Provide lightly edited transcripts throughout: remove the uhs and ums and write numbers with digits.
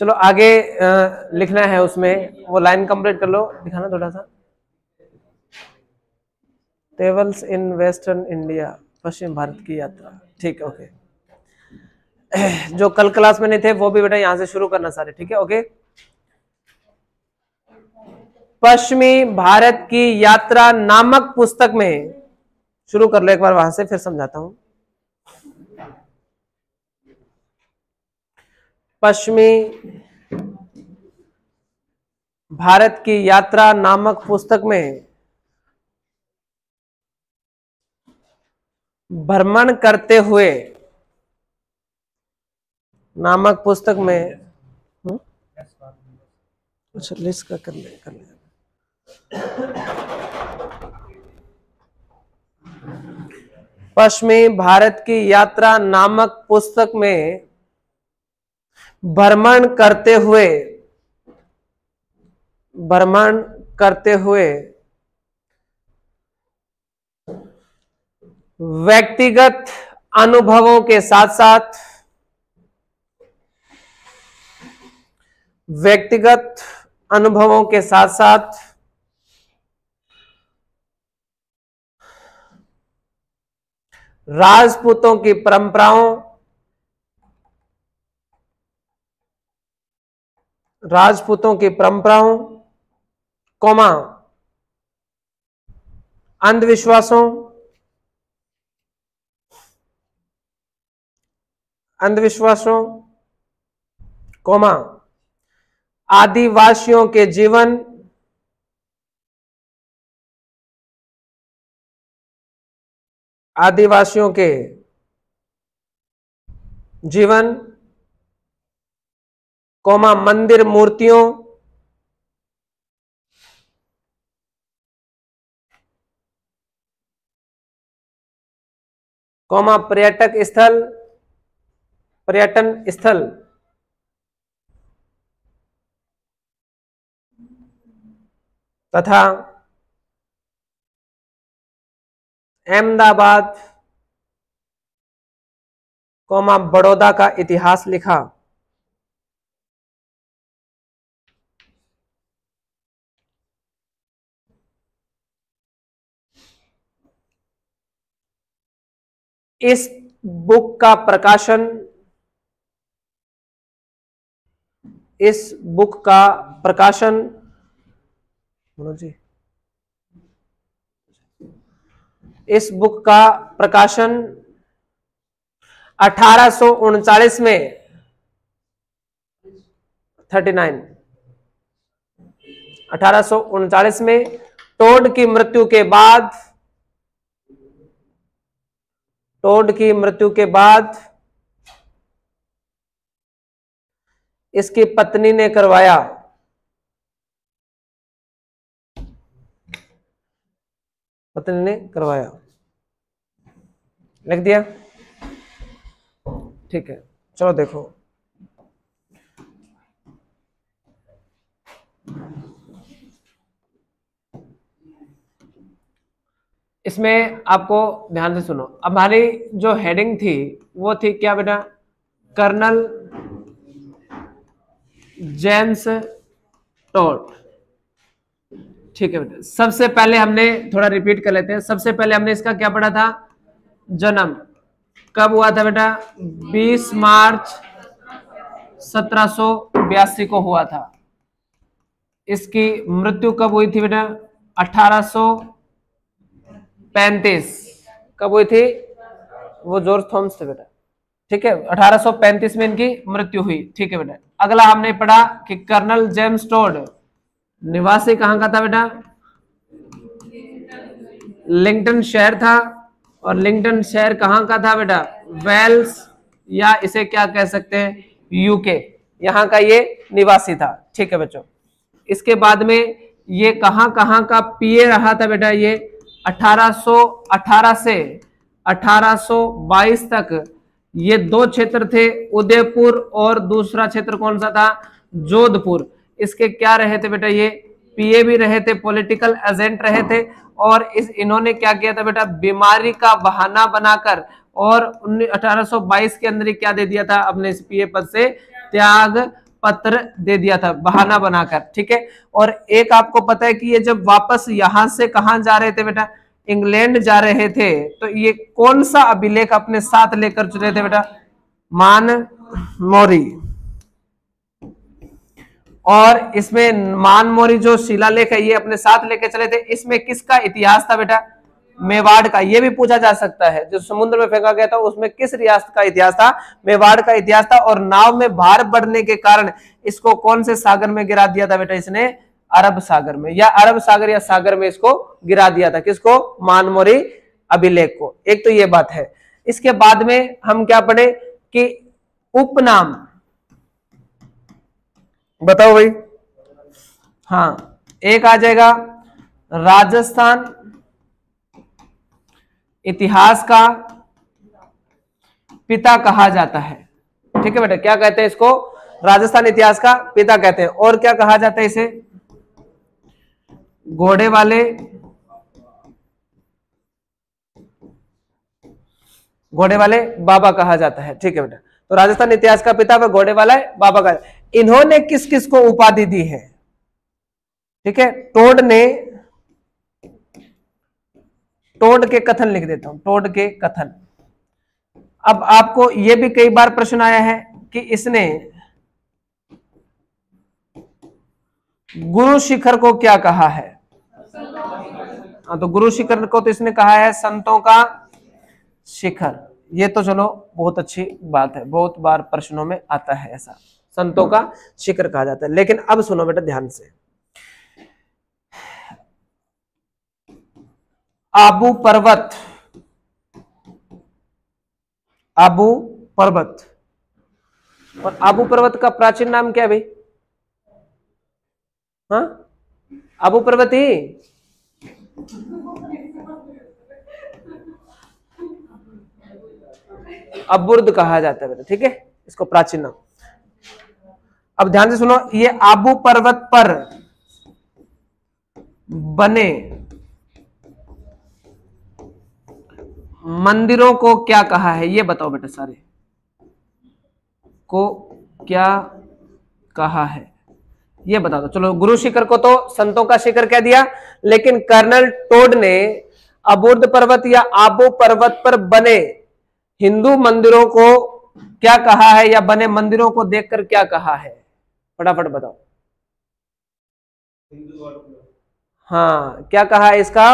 चलो आगे लिखना है, उसमें वो लाइन कंप्लीट कर लो, दिखाना थोड़ा सा। ट्रेवल्स इन वेस्टर्न इंडिया, पश्चिम भारत की यात्रा। ठीक है, ओके। जो कल क्लास में नहीं थे वो भी बेटा यहां से शुरू करना सारे, ठीक है, ओके। पश्चिमी भारत की यात्रा नामक पुस्तक में, शुरू कर लो एक बार वहां से, फिर समझाता हूं। पश्चिमी भारत की यात्रा नामक पुस्तक में भ्रमण करते हुए, नामक पुस्तक में, अच्छा लिस्ट का कर ले। पश्चिमी भारत की यात्रा नामक पुस्तक में भ्रमण करते हुए व्यक्तिगत अनुभवों के साथ साथ राजपूतों की परंपराओं, कौमा अंधविश्वासों, कौमा आदिवासियों के जीवन, कौमा मंदिर मूर्तियों, कौमा पर्यटन स्थल तथा अहमदाबाद, कौमा बड़ौदा का इतिहास लिखा। इस बुक का प्रकाशन इस बुक का प्रकाशन 1839 में 1839 में टोड की मृत्यु के बाद इसकी पत्नी ने करवाया। लिख दिया, ठीक है। चलो देखो, इसमें आपको ध्यान से सुनो। अब हमारी जो हेडिंग थी वो थी क्या बेटा, कर्नल जेम्स टोड, ठीक है बेटा। सबसे पहले हमने थोड़ा रिपीट कर लेते हैं। सबसे पहले हमने इसका क्या पढ़ा था, जन्म कब हुआ था बेटा, 20 मार्च 1782 को हुआ था। इसकी मृत्यु कब हुई थी बेटा, 1835। कब हुई थी, वो जॉर्ज थॉमस थे बेटा, ठीक है। 1835 में इनकी मृत्यु हुई, ठीक है बेटा। अगला हमने पढ़ा कि कर्नल जेम्स टोड निवासी कहां का था बेटा, लिंकटन शहर था। और लिंकटन शहर कहां का था बेटा, वेल्स, या इसे क्या कह सकते हैं, यूके, यहां का ये निवासी था, ठीक है बच्चों। इसके बाद में ये कहां का पीए रहा था बेटा, ये 1818 से 1822 तक ये दो क्षेत्र थे, उदयपुर और दूसरा क्षेत्र कौन सा था, जोधपुर। इसके क्या रहे थे बेटा, ये पीए भी रहे थे, पॉलिटिकल एजेंट रहे थे। और इन्होंने क्या किया था बेटा, बीमारी का बहाना बनाकर और 1822 के अंदर क्या दे दिया था, अपने इस पीए पद से त्याग पत्र दे दिया था बहाना बनाकर, ठीक है। और एक आपको पता है कि ये जब वापस यहां से कहां जा रहे थे बेटा, इंग्लैंड जा रहे थे, तो ये कौन सा अभिलेख अपने साथ लेकर चले थे बेटा, मान मोरी। और इसमें मान मोरी जो शिलालेख है ये अपने साथ लेके चले थे। इसमें किसका इतिहास था बेटा, मेवाड़ का। ये भी पूछा जा सकता है, जो समुद्र में फेंका गया था उसमें किस रियासत का इतिहास था, मेवाड़ का इतिहास था। और नाव में भार बढ़ने के कारण इसको कौन से सागर में गिरा दिया था बेटा, इसने अरब सागर में, या अरब सागर या सागर में इसको गिरा दिया था, किसको, मानमोरी अभिलेख को। एक तो ये बात है। इसके बाद में हम क्या पढ़े कि उपनाम, बताओ भाई। हाँ, एक आ जाएगा राजस्थान इतिहास का पिता कहा जाता है, ठीक है बेटा। क्या कहते हैं इसको, राजस्थान इतिहास का पिता कहते हैं। और क्या कहा जाता है इसे, घोड़े वाले बाबा कहा जाता है, ठीक है बेटा। तो राजस्थान इतिहास का पिता व घोड़े वाला बाबा का। इन्होंने किस किस को उपाधि दी है, ठीक है। टोड के कथन लिख देता हूं, टोड के कथन। अब आपको यह भी कई बार प्रश्न आया है कि इसने गुरु शिखर को क्या कहा है। हाँ, तो गुरु शिखर को तो इसने कहा है संतों का शिखर। ये तो चलो बहुत अच्छी बात है, बहुत बार प्रश्नों में आता है ऐसा, संतों का शिखर कहा जाता है। लेकिन अब सुनो बेटा ध्यान से, आबू पर्वत, आबू पर्वत, और आबू पर्वत का प्राचीन नाम क्या है भाई, हाँ, आबू पर्वत ही। अबुर्द कहा जाता है बेटा, ठीक है, इसको प्राचीन नाम। अब ध्यान से सुनो, ये आबू पर्वत पर बने मंदिरों को क्या कहा है, ये बताओ बेटा, सारे को क्या कहा है ये बता दो। चलो, गुरु शिखर को तो संतों का शिखर कह दिया, लेकिन कर्नल टोड ने अबुर्द पर्वत या आबू पर्वत पर बने हिंदू मंदिरों को क्या कहा है, या बने मंदिरों को देखकर क्या कहा है, फटाफट बताओ। हाँ, क्या कहा है इसका,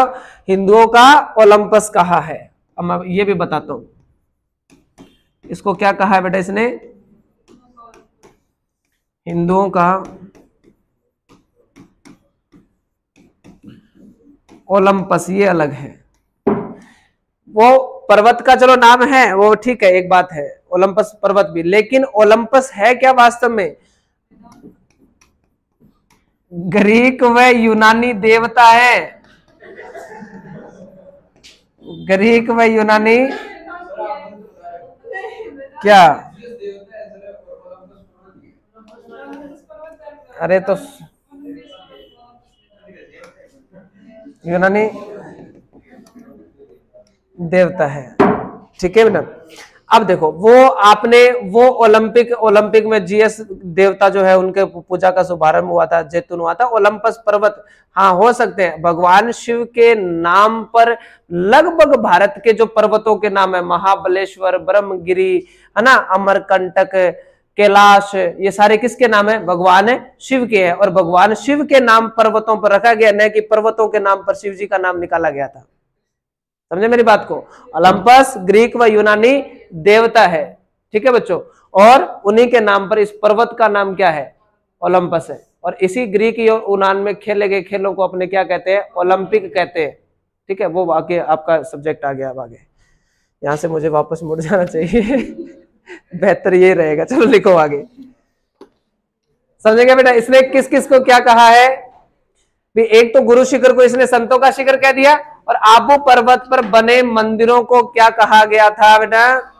हिंदुओं का ओलंपस कहा है। अब मैं ये भी बताता हूं, इसको क्या कहा है बेटा इसने, हिंदुओं का ओलंपस, ये अलग है। वो पर्वत का चलो नाम है, वो ठीक है, एक बात है, ओलंपस पर्वत भी, लेकिन ओलंपस है क्या वास्तव में, ग्रीक व यूनानी देवता है, ग्रीक व यूनानी क्या, अरे तो यूनानी देवता है, ठीक है ना। अब देखो, वो आपने वो ओलंपिक में जीएस देवता जो है उनके पूजा का शुभारंभ हुआ था, जैतून हुआ था, ओलंपस पर्वत। हाँ, हो सकते हैं भगवान शिव के नाम पर लगभग भारत के जो पर्वतों के नाम है, महाबलेश्वर, ब्रह्मगिरी, है ना, अमरकंटक, कैलाश, ये सारे किसके नाम है, भगवान शिव के हैं। और भगवान शिव के नाम पर्वतों पर रखा गया, न कि पर्वतों के नाम पर शिव जी का नाम निकाला गया था। समझे मेरी बात को। ओलंपस ग्रीक व यूनानी देवता है, ठीक है बच्चों, और उन्हीं के नाम पर इस पर्वत का नाम क्या है, ओलंपस है। और इसी ग्रीक यूनान में खेले गए खेलों को अपने क्या कहते हैं, ओलंपिक कहते हैं, ठीक है। वो आगे आपका सब्जेक्ट आ गया। अब आगे यहां से मुझे वापस मुड़ जाना चाहिए बेहतर ये रहेगा। चलो लिखो आगे, समझेंगे बेटा। इसने किस किस को क्या कहा है, एक तो गुरु शिखर को इसने संतों का शिखर कह दिया, और आबू पर्वत पर बने मंदिरों को क्या कहा गया था बेटा,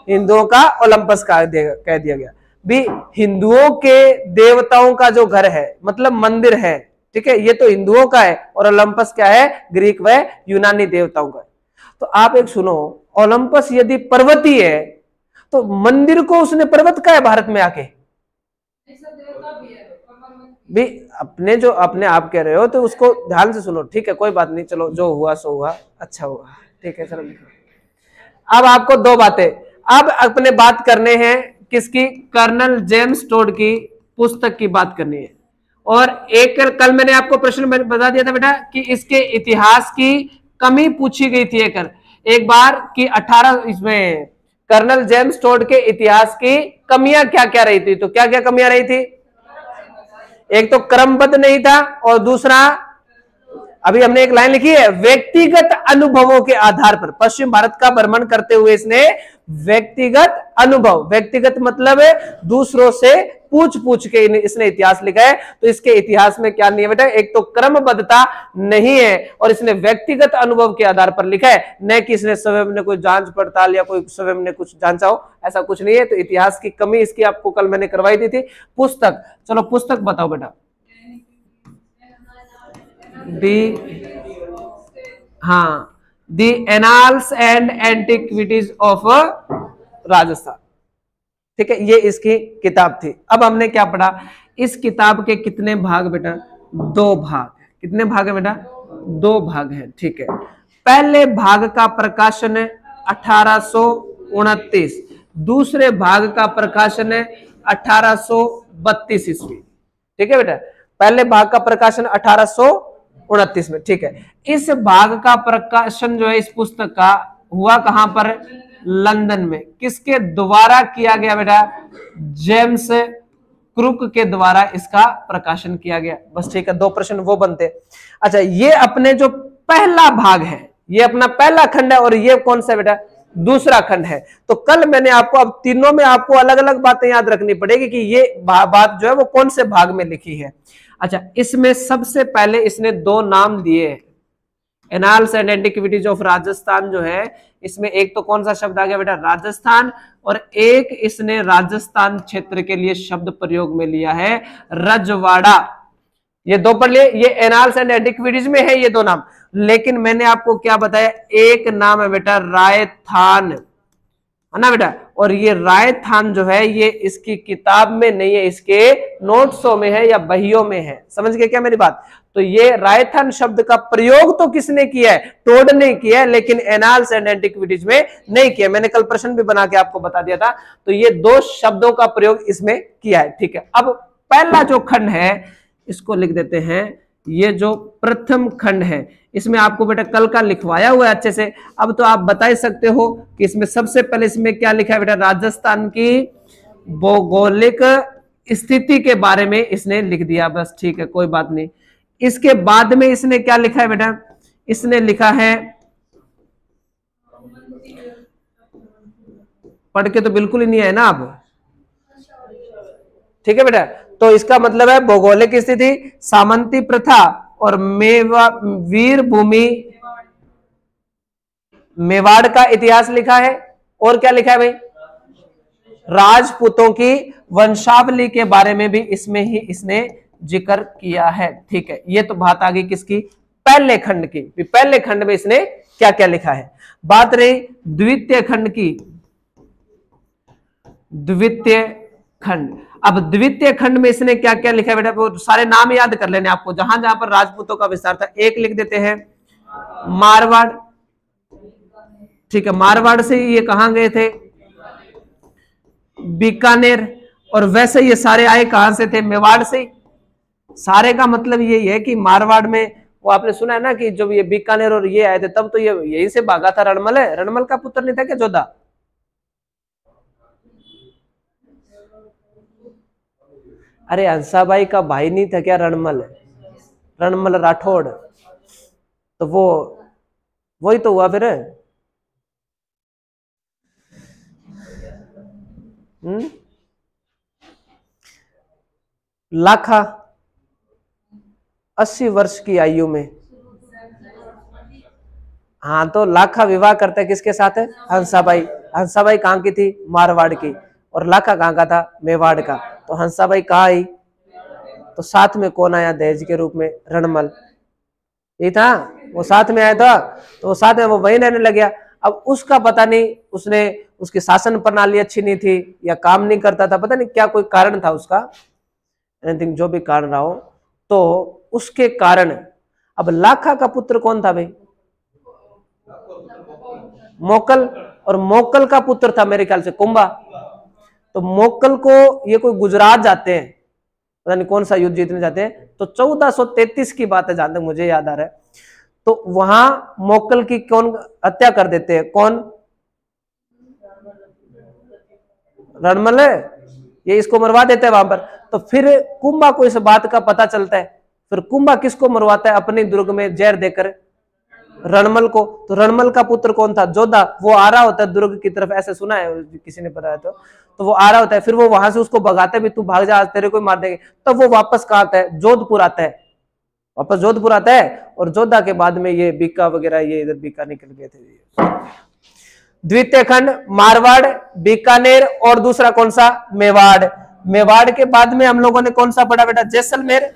हिंदुओं का ओलंपस कह दिया गया। भी हिंदुओं के देवताओं का जो घर है, मतलब मंदिर है, ठीक है, ये तो हिंदुओं का है, और ओलंपस क्या है, ग्रीक व यूनानी देवताओं का। तो आप एक सुनो, ओलंपस यदि पर्वतीय है तो मंदिर को उसने पर्वत का है भारत में आके, भी अपने जो अपने आप कह रहे हो तो उसको ध्यान से सुनो, ठीक है, कोई बात नहीं, चलो जो हुआ सो हुआ, अच्छा हुआ, ठीक है, चलो लिखो। अब आपको दो बातें, अब अपने बात करने हैं किसकी, कर्नल जेम्स टोड की पुस्तक की बात करनी है। और एक कल मैंने आपको प्रश्न बता दिया था बेटा कि इसके इतिहास की कमी पूछी गई थी एक बार कि 18 इसमें कर्नल जेम्स टोड के इतिहास की कमियां क्या क्या रही थी। तो क्या क्या कमियां रही थी, एक तो क्रमबद्ध नहीं था, और दूसरा अभी हमने एक लाइन लिखी है, व्यक्तिगत अनुभवों के आधार पर पश्चिम भारत का भ्रमण करते हुए इसने व्यक्तिगत अनुभव, व्यक्तिगत मतलब है दूसरों से पूछ पूछ के इसने इतिहास लिखा है। तो इसके इतिहास में क्या नहीं है बेटा, एक तो क्रमबद्धता नहीं है और इसने व्यक्तिगत अनुभव के आधार पर लिखा है, न कि इसने स्वयं ने कोई जांच पड़ताल या कोई स्वयं ने कुछ जांचा हो, ऐसा कुछ नहीं है। तो इतिहास की कमी इसकी आपको कल मैंने करवाई दी थी। पुस्तक, चलो पुस्तक बताओ बेटा, the annals and antiquities of Rajasthan, ठीक है, ये इसकी किताब थी। अब हमने क्या पढ़ा, इस किताब के कितने भाग बेटा, दो भाग, कितने भाग है बेटा, दो भाग है, ठीक है। पहले भाग का प्रकाशन है 1829, दूसरे भाग का प्रकाशन है 1832 ईस्वी, ठीक है बेटा, पहले भाग का प्रकाशन 1829 में, ठीक है। इस भाग का प्रकाशन जो है इस पुस्तक का हुआ कहां पर, लंदन में। किसके द्वारा किया गया बेटा, जेम्स क्रुक के द्वारा इसका प्रकाशन किया गया। बस ठीक है, दो प्रश्न वो बनते। अच्छा, ये अपने जो पहला भाग है, ये अपना पहला खंड है, और ये कौन सा बेटा, दूसरा खंड है। तो कल मैंने आपको, अब तीनों में आपको अलग अलग बातें याद रखनी पड़ेगी कि ये बात जो है वो कौन से भाग में लिखी है। अच्छा, इसमें सबसे पहले इसने दो नाम दिए, annals and antiquities of Rajasthan जो है, इसमें एक तो कौन सा शब्द आ गया बेटा, राजस्थान, और एक इसने राजस्थान क्षेत्र के लिए शब्द प्रयोग में लिया है, रजवाड़ा। ये दो पढ़ लिए, ये एनाल्स एंड एंटिक्विटीज में है ये दो नाम। लेकिन मैंने आपको क्या बताया, एक नाम है बेटा रायथान, है ना बेटा, और ये रायथान जो है ये इसकी किताब में नहीं है, इसके नोट्सों में है या बहियों में है। समझ गए क्या मेरी बात। तो ये रायथान शब्द का प्रयोग तो किसने किया है, टोड ने किया है, लेकिन एनाल्स एंड एंटिक्विटीज में नहीं किया। मैंने कल प्रश्न भी बना के आपको बता दिया था। तो ये दो शब्दों का प्रयोग इसमें किया है, ठीक है। अब पहला जो खंड है इसको लिख देते हैं, ये जो प्रथम खंड है इसमें आपको बेटा कल का लिखवाया हुआ है अच्छे से। अब तो आप बता ही सकते हो कि इसमें सबसे पहले इसमें क्या लिखा है बेटा, राजस्थान की भौगोलिक स्थिति के बारे में इसने लिख दिया, बस ठीक है, कोई बात नहीं। इसके बाद में इसने क्या लिखा है बेटा, इसने लिखा है, पढ़ के तो बिल्कुल ही नहीं है ना आप, ठीक है बेटा। तो इसका मतलब है भौगोलिक स्थिति, सामंती प्रथा और वीर भूमि, मेवाड़ का इतिहास लिखा है, और क्या लिखा है भाई, राजपूतों की वंशावली के बारे में भी इसमें ही इसने जिक्र किया है, ठीक है। ये तो बात आ गई किसकी, पहले खंड की। पहले खंड में इसने क्या क्या लिखा है। बात रही द्वितीय खंड की, द्वितीय खंड। अब द्वितीय खंड में इसने क्या क्या लिखा है बेटा, वो सारे नाम याद कर लेने आपको, जहां जहां पर राजपूतों का विस्तार था। एक लिख देते हैं मारवाड़, ठीक है, मारवाड़ से ये कहां गए थे, बीकानेर, और वैसे ये सारे आए कहां से थे, मेवाड़ से। सारे का मतलब ये है कि मारवाड़ में वो आपने सुना है ना कि जब ये बीकानेर और ये आए थे तब तो ये यहीं से भागा था, रणमल है, रणमल का पुत्र नहीं था क्या जोधा, अरे हंसाबाई का भाई नहीं था क्या रणमल, रणमल राठौड़, तो वो वही तो हुआ फिर। लाखा 80 वर्ष की आयु में, हाँ, तो लाखा विवाह करता है किसके साथ है, हंसाबाई। हंसाबाई कहाँ की थी, मारवाड़ की, और लाखा कहाँ का था, मेवाड़ का। तो हंसाबाई कहाँ आई, तो साथ में कौन आया दहेज के रूप में, रणमल, ये था, वो साथ में आया था, तो वो साथ में वो वहीं रहने लग गया। अब उसका पता नहीं, उसने उसकी शासन प्रणाली अच्छी नहीं थी या काम नहीं करता था, पता नहीं क्या कोई कारण था उसका। एनीथिंग, जो भी कारण रहा हो, तो उसके कारण अब लाखा का पुत्र कौन था भाई? मोकल, और मोकल का पुत्र था मेरे ख्याल से कुंभा। तो मोकल को ये कोई गुजरात जाते हैं, पता नहीं कौन सा युद्ध जीतने जाते हैं, तो 1433 की बात है जहां तक मुझे याद आ रहा है। तो वहां मोकल की कौन हत्या कर देते हैं? कौन? रणमल, ये इसको मरवा देता है वहां पर। तो फिर कुंभा को इस बात का पता चलता है, फिर कुंभा किसको मरवाता है अपने दुर्ग में जहर देकर? रणमल को। तो रणमल का पुत्र कौन था? जोधा। वो आ रहा होता है दुर्ग की तरफ, ऐसे सुना है किसी ने बताया तो वो आ रहा होता है, फिर वो वहां से उसको भगाता है, भी तू भाग जा, आज तेरे को मार देंगे। तब वो वापस कहाँ आता है? जोधपुर आता है, वापस जोधपुर आता है। और जोधा के बाद में ये बीका वगैरह, ये इधर बीका निकल गए थे। द्वितीय खंड मारवाड़, बीकानेर, और दूसरा कौन सा? मेवाड़। मेवाड़ के बाद में हम लोगों ने कौन सा पढ़ा बेटा? जैसलमेर,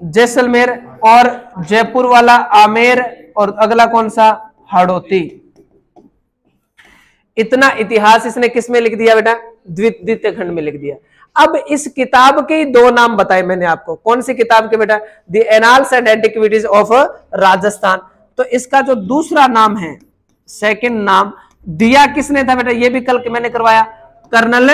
जैसलमेर, और जयपुर वाला आमेर, और अगला कौन सा? हाड़ौती। इतना इतिहास इसने किस में लिख दिया बेटा? द्वितीय खंड में लिख दिया। अब इस किताब के दो नाम बताए मैंने आपको। कौन सी किताब के बेटा? The annals and antiquities of Rajasthan. तो इसका जो दूसरा नाम है, सेकंड नाम दिया किसने था बेटा? ये भी कल मैंने करवाया, कर्नल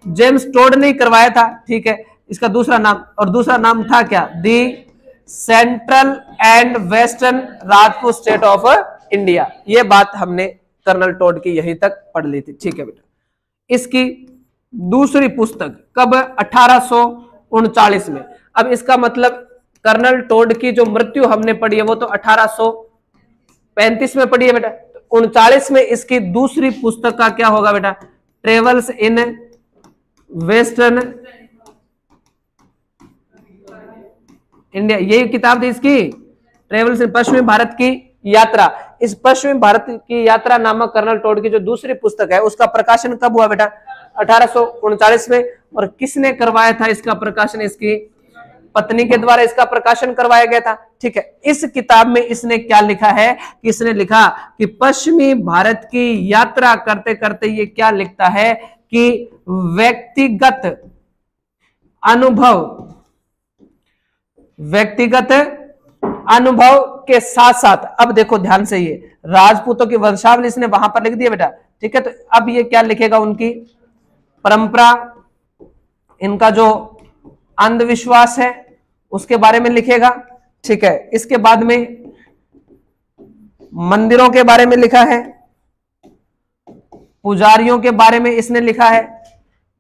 जेम्स टोड ने करवाया था, ठीक है। इसका दूसरा नाम, और दूसरा नाम था क्या? दी central and western Rajput state of India. ये बात हमने कर्नल टोड की यहीं तक पढ़ ली थी, ठीक है बेटा। इसकी दूसरी पुस्तक कब? 1839 में। अब इसका मतलब कर्नल टोड की जो मृत्यु हमने पढ़ी है वो तो 1835 में पढ़ी है बेटा। 39 में इसकी दूसरी पुस्तक का क्या होगा बेटा? ट्रेवल्स इन वेस्टर्न इंडिया, यही किताब थी इसकी, ट्रेवल्स इन पश्चिमी भारत की यात्रा। इस पश्चिमी भारत की यात्रा नामक कर्नल टोड की जो दूसरी पुस्तक है उसका प्रकाशन कब हुआ बेटा? 1839 में। और किसने करवाया था इसका प्रकाशन? इसकी पत्नी के द्वारा इसका प्रकाशन करवाया गया था, ठीक है। इस किताब में इसने क्या लिखा है? इसने लिखा कि पश्चिमी भारत की यात्रा करते करते ये क्या लिखता है कि व्यक्तिगत अनुभव के साथ साथ, अब देखो ध्यान से, ये राजपूतों की वंशावली इसने वहां पर लिख दिया बेटा, ठीक है। तो अब ये क्या लिखेगा? उनकी परंपरा, इनका जो अंधविश्वास है उसके बारे में लिखेगा, ठीक है। इसके बाद में मंदिरों के बारे में लिखा है, पुजारियों के बारे में इसने लिखा है,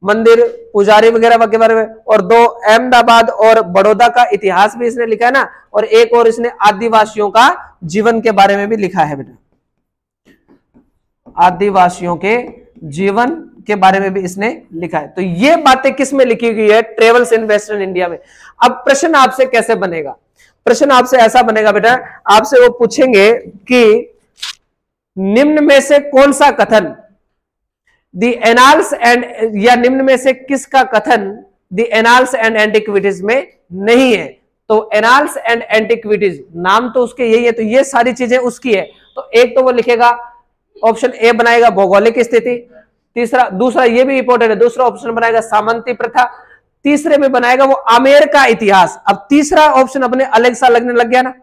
मंदिर पुजारी वगैरह के बारे में, और दो अहमदाबाद और बड़ौदा का इतिहास भी इसने लिखा है ना, और एक और इसने आदिवासियों का जीवन के बारे में भी लिखा है बेटा, आदिवासियों के जीवन के बारे में भी इसने लिखा है। तो ये बातें किस में लिखी गई है? ट्रेवल्स इन वेस्टर्न इंडिया में। अब प्रश्न आपसे कैसे बनेगा? प्रश्न आपसे ऐसा बनेगा बेटा, आपसे वो पूछेंगे कि निम्न में से कौन सा कथन द एनाल्स एंड, या निम्न में से किसका कथन द एनाल्स एंड एंटिक्विटीज में नहीं है? तो एनाल्स एंड एंटिक्विटीज नाम तो उसके यही है, तो ये सारी चीजें उसकी है। तो एक तो वो लिखेगा, ऑप्शन ए बनाएगा भौगोलिक स्थिति, दूसरा ये भी इंपॉर्टेंट है, दूसरा ऑप्शन बनाएगा सामंती प्रथा, तीसरे में बनाएगा वो आमेर का इतिहास। अब तीसरा ऑप्शन अपने अलग सा लगने लग गया ना,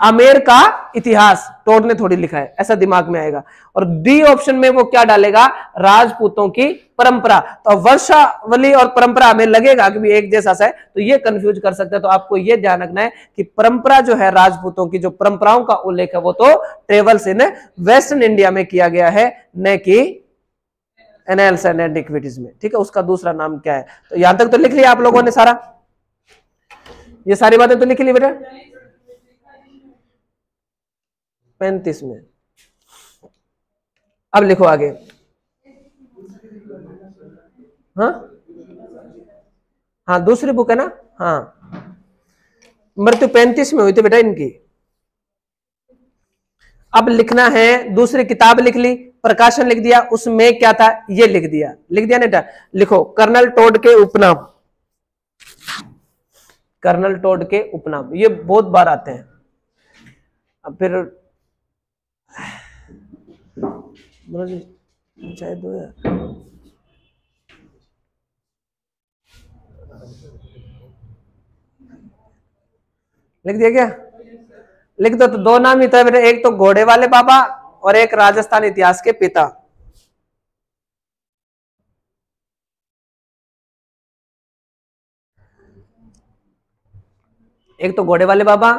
आमेर का इतिहास टोड ने थोड़ी लिखा है, ऐसा दिमाग में आएगा। और डी ऑप्शन में वो क्या डालेगा? राजपूतों की परंपरा। तो वंशावली और परंपरा हमें लगेगा कि भी एक जैसा है, तो ये कंफ्यूज कर सकते हैं। तो आपको ये ध्यान रखना है कि परंपरा जो है, राजपूतों की जो परंपराओं का उल्लेख है वो तो ट्रेवल्स इन वेस्टर्न इंडिया में किया गया है, न कि एनाल्स एंड एंटिक्विटीज में, ठीक है। उसका दूसरा नाम क्या है? तो यहां तक तो लिख लिया आप लोगों ने सारा, ये सारी बातें तो लिख ली बेटा 35 में। अब लिखो आगे। हाँ दूसरी बुक है ना, हाँ, मृत्यु 35 में हुई थी बेटा इनकी। अब लिखना है, दूसरी किताब लिख ली, प्रकाशन लिख दिया, उसमें क्या था ये लिख दिया ना बेटा। लिखो कर्नल टोड के उपनाम, कर्नल टोड के उपनाम, ये बहुत बार आते हैं। अब फिर चाहे दो यार, लिख दिया क्या? लिख दो। तो दो नाम ही तो है बेटा, एक तो घोड़े वाले बाबा और एक राजस्थान इतिहास के पिता। एक तो घोड़े वाले बाबा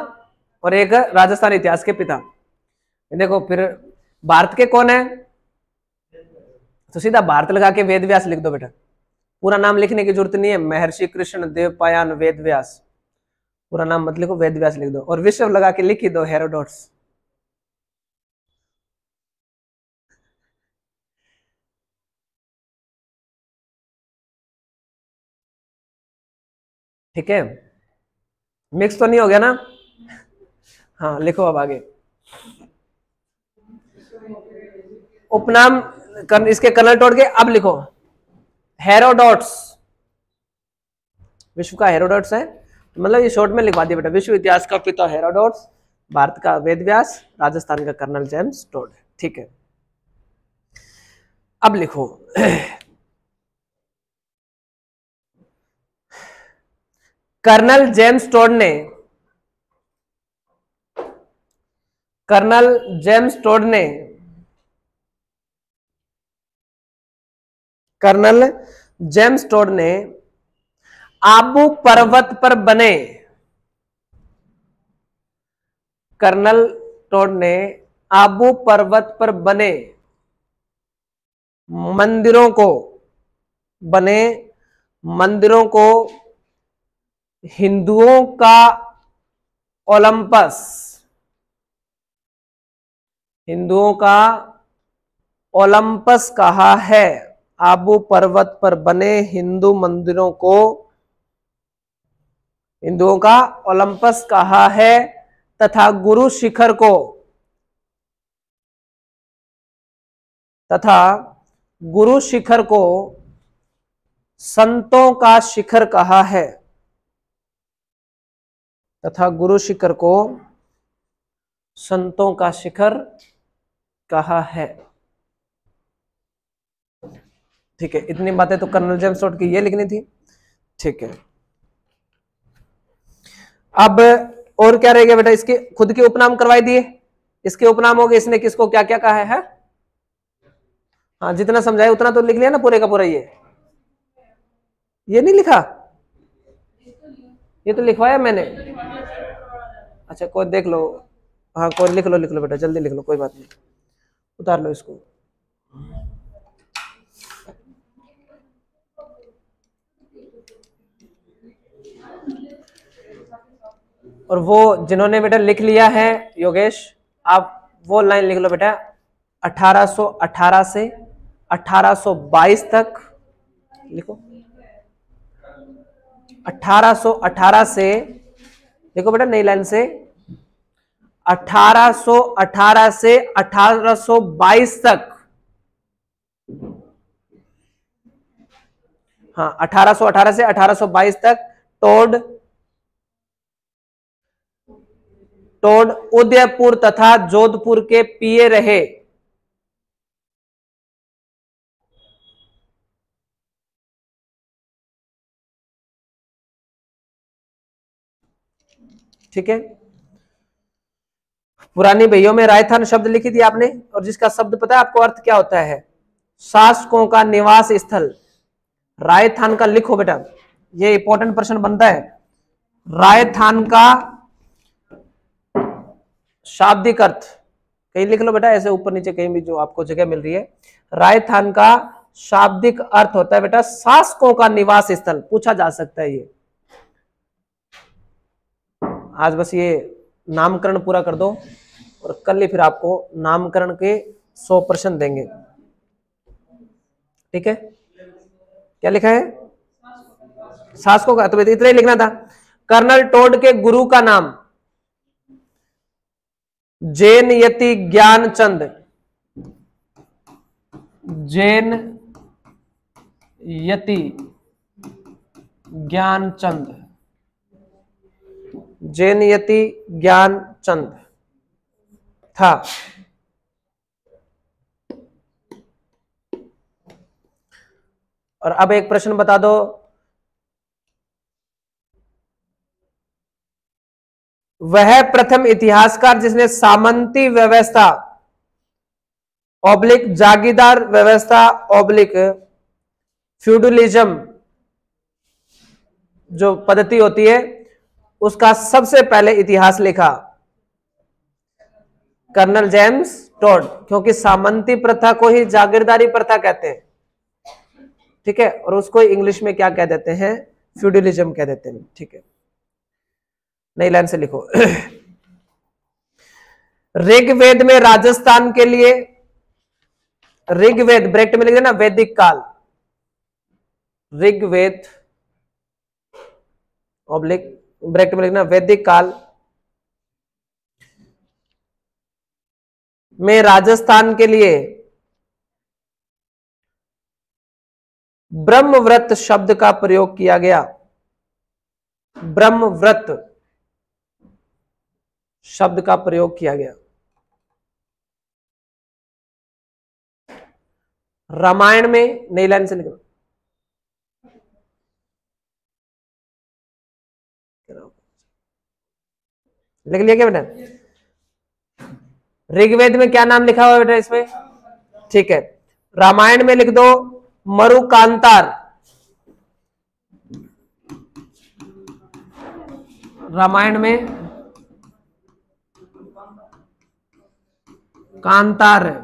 और एक राजस्थान इतिहास के पिता। देखो फिर भारत के कौन है, तो सीधा भारत लगा के वेद व्यास लिख दो बेटा। पूरा नाम लिखने की जरूरत नहीं है, महर्षि कृष्ण देव पायन वेद व्यास। पूरा नाम मत लिखो, वेद व्यास लिख दो। और विश्व लगा के लिख ही दो, हेरोडोट्स। ठीक है, मिक्स तो नहीं हो गया ना? हाँ लिखो अब आगे। उपनाम इसके कर्नल तोड़ के अब लिखो हेरोडोट्स। विश्व का हेरोडोट्स है, मतलब ये शॉर्ट में लिखवा दिया बेटा। विश्व इतिहास का पिता हेरोडोट्स, भारत का वेद व्यास, राजस्थान का कर्नल जेम्स टोड। ठीक है, अब लिखो कर्नल जेम्स टोड ने, कर्नल जेम्स टोड ने, कर्नल जेम्स टोड ने आबू पर्वत पर बने, कर्नल टोड ने आबू पर्वत पर बने मंदिरों को, बने मंदिरों को हिंदुओं का ओलंपस, हिंदुओं का ओलंपस कहा है। आबू पर्वत पर बने हिंदू मंदिरों को हिंदुओं का ओलंपस कहा है, तथा गुरु शिखर को, तथा गुरु शिखर को संतों का शिखर कहा है, तथा गुरु शिखर को संतों का शिखर कहा है। ठीक है, इतनी बातें तो कर्नल जेम्स टोड की ये लिखनी थी। ठीक है, अब और क्या रह गया बेटा? इसके खुद के उपनाम करवाई दिए, इसके उपनाम हो गए। इसने किसको क्या क्या कहा है? हाँ, जितना समझाया उतना तो लिख लिया ना पूरे का पूरा। ये नहीं लिखा, ये तो लिखवाया मैंने। अच्छा कोई देख लो, हाँ कोई लिख लो बेटा, जल्दी लिख लो, कोई बात नहीं, उतार लो इसको। और वो जिन्होंने बेटा लिख लिया है योगेश, आप वो लाइन लिख लो बेटा, 1818 से 1822 तक लिखो। 1818 से देखो बेटा, नई लाइन से 1818 से 1822 तक। हाँ, 1818 से 1822 तक टोड उदयपुर तथा जोधपुर के पीए रहे। ठीक है, पुरानी बहियों में राजस्थान शब्द लिखी थी आपने, और जिसका शब्द पता है आपको अर्थ क्या होता है? शासकों का निवास स्थल। राजस्थान का लिखो बेटा, ये इंपॉर्टेंट प्रश्न बनता है। राजस्थान का शाब्दिक अर्थ कहीं लिख लो बेटा, ऐसे ऊपर नीचे कहीं भी जो आपको जगह मिल रही है। राजस्थान का शाब्दिक अर्थ होता है बेटा शासकों का निवास स्थल। पूछा जा सकता है ये। आज बस ये नामकरण पूरा कर दो, और कल ही फिर आपको नामकरण के 100% देंगे। ठीक है, क्या लिखा है? शासकों का, तो इतना ही लिखना था। कर्नल टोड के गुरु का नाम जैन यति ज्ञानचंद, जैन यति ज्ञानचंद, जैन यति ज्ञानचंद था। और अब एक प्रश्न बता दो, वह प्रथम इतिहासकार जिसने सामंती व्यवस्था ऑब्लिक जागीरदार व्यवस्था ऑब्लिक फ्यूडलिज्म जो पद्धति होती है उसका सबसे पहले इतिहास लिखा, कर्नल जेम्स टोड, क्योंकि सामंती प्रथा को ही जागीरदारी प्रथा कहते हैं, ठीक है, और उसको इंग्लिश में क्या कह देते हैं, फ्यूडलिज्म कह देते हैं, ठीक है। नई लाइन से लिखो। ऋग्वेद में राजस्थान के लिए, ऋग्वेद ब्रैकेट में लिख देना वैदिक काल, ऋग्वेद ऑब्लिक ब्रैकेट में लिखना वैदिक काल में राजस्थान के लिए ब्रह्मव्रत शब्द का प्रयोग किया गया, ब्रह्मव्रत शब्द का प्रयोग किया गया। रामायण में, नई लाइन से लिखना, लिख लिया क्या बेटा? ऋग्वेद में क्या नाम लिखा हुआ है बेटा इसमें? ठीक है, रामायण में लिख दो मरुकांतार, रामायण में कांतार है,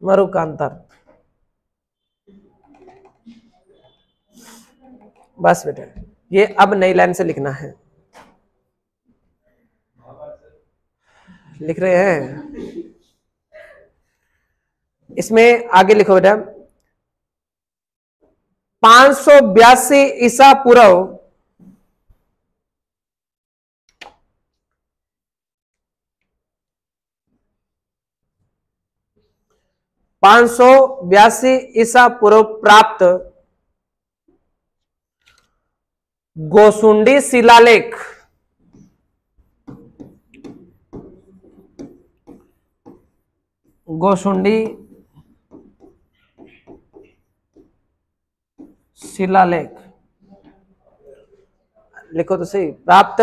मरुकांतार। बस बेटा ये अब नई लाइन से लिखना है, लिख रहे हैं? इसमें आगे लिखो बेटा 582 ईसा पूर्व 582 ईसा पूर्व प्राप्त गोसुंडी शिलालेख, गोसुंडी शिलालेख लिखो तो सही, प्राप्त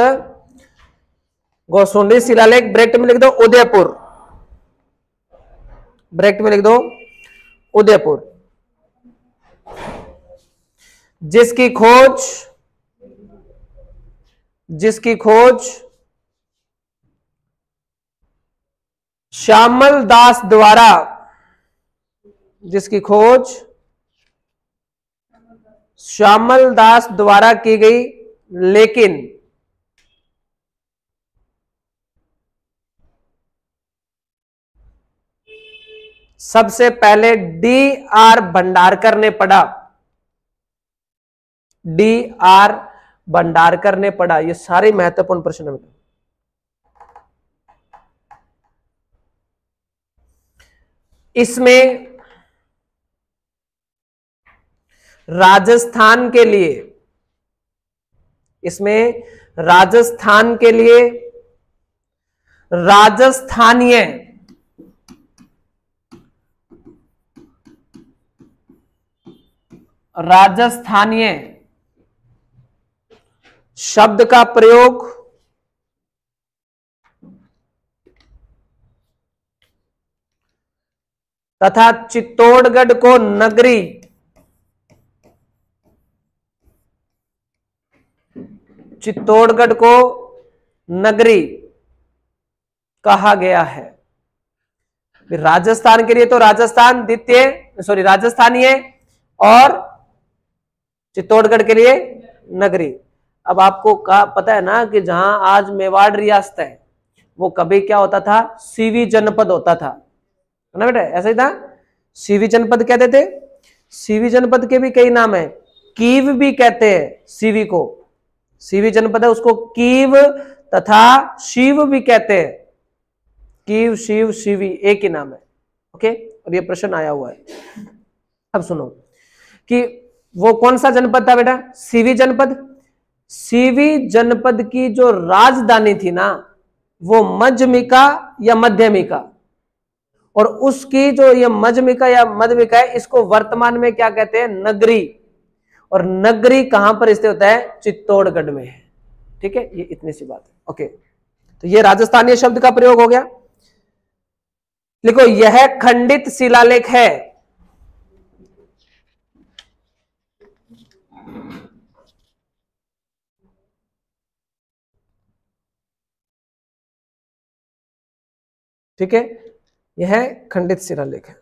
गोसुंडी शिलालेख ब्रैकेट में लिख दो उदयपुर, ब्रैकेट में लिख दो उदयपुर, जिसकी खोज श्यामल दास द्वारा, जिसकी खोज श्यामल दास द्वारा की गई, लेकिन सबसे पहले D.R. भंडारकर ने पढ़ा, D.R. भंडारकर ने पढ़ा। ये सारे महत्वपूर्ण प्रश्न है। इसमें राजस्थान के लिए, इसमें राजस्थान के लिए राजस्थानीय शब्द का प्रयोग तथा चित्तौड़गढ़ को नगरी, चित्तौड़गढ़ को नगरी कहा गया है। फिर राजस्थान के लिए तो राजस्थान द्वितीय, राजस्थानी है, और चित्तौड़गढ़ के लिए नगरी। अब आपको पता है ना कि जहां आज मेवाड़ रियासत है वो कभी क्या होता था, सीवी जनपद होता था, है ना बेटा, ऐसा ही था। सीवी जनपद कहते थे। सीवी जनपद के भी कई नाम है, कीव भी कहते हैं सीवी को, सीवी जनपद है उसको कीव तथा शिव भी कहते हैं, कीव शिव शिवी एक ही नाम है। ओके, और ये प्रश्न आया हुआ है। अब सुनो कि वो कौन सा जनपद था बेटा, सीवी जनपद। सीवी जनपद की जो राजधानी थी ना वो मध्यमिका या मध्यमिका, और उसकी जो ये मध्यमिका या मध्यमिका है इसको वर्तमान में क्या कहते हैं, नगरी। और नगरी कहां पर स्थित होता है? चित्तौड़गढ़ में है। ठीक है, ये इतनी सी बात है। ओके, तो ये राजस्थानीय शब्द का प्रयोग हो गया। लिखो, यह खंडित शिलालेख है। ठीक है, यह खंडित शिलालेख है।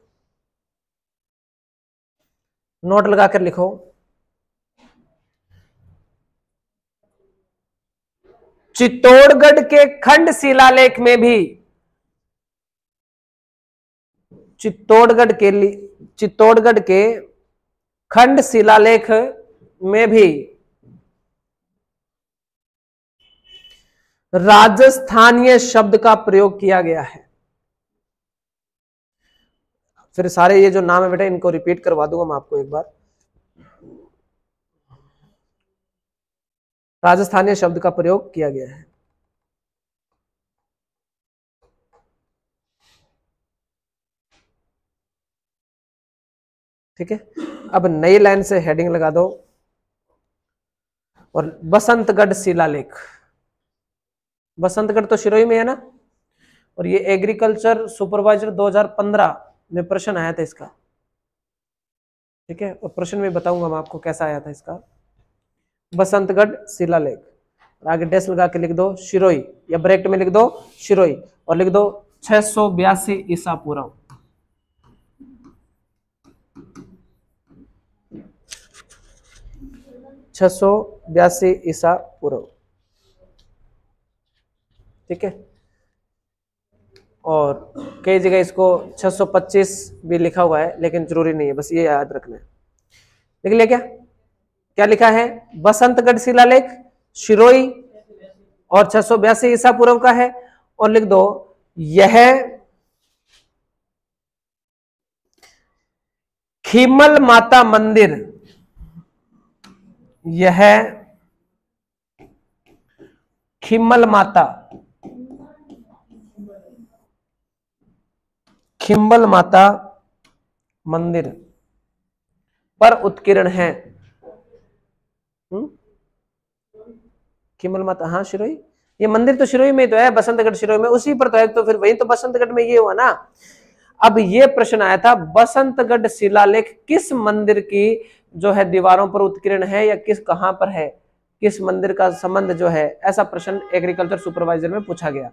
नोट लगाकर लिखो, चित्तौड़गढ़ के खंड शिलालेख में भी, चित्तौड़गढ़ के खंड शिलालेख में भी राजस्थानीय शब्द का प्रयोग किया गया है। फिर सारे ये जो नाम है बेटा, इनको रिपीट करवा दूंगा मैं आपको एक बार। राजस्थानीय शब्द का प्रयोग किया गया है। ठीक है, अब नई लाइन से हेडिंग लगा दो, और बसंतगढ़ शिलालेख। बसंतगढ़ तो सिरोही में है ना, और ये एग्रीकल्चर सुपरवाइजर 2015 में प्रश्न आया था इसका। ठीक है, और प्रश्न में बताऊंगा मैं आपको कैसा आया था इसका। बसंतगढ़ शिलालेख, आगे डैश लगा के लिख दो सिरोही, या ब्रैकेट में लिख दो सिरोही, और लिख दो 682 ईसा पूर्व। ईसा पूर्व। ठीक है, और कई जगह इसको 625 भी लिखा हुआ है, लेकिन जरूरी नहीं है, बस ये याद रखना है। लिख लिया क्या? क्या लिखा है? बसंतगढ़ शिलालेख सिरोही और 682 ईसा पूर्व का है। और लिख दो, यह खीमल माता मंदिर, यह खिम्मल माता, खिम्बल माता मंदिर पर उत्कीर्ण है। खिम्मल माता, हाँ सिरोही, ये मंदिर तो सिरोही में तो है, बसंतगढ़ सिरोही में, उसी पर तो है, तो फिर वही तो बसंतगढ़ में ये हुआ ना। अब ये प्रश्न आया था, बसंतगढ़ शिलालेख किस मंदिर की जो है दीवारों पर उत्कीर्ण है, या किस कहां पर है, किस मंदिर का संबंध जो है, ऐसा प्रश्न एग्रीकल्चर सुपरवाइजर में पूछा गया।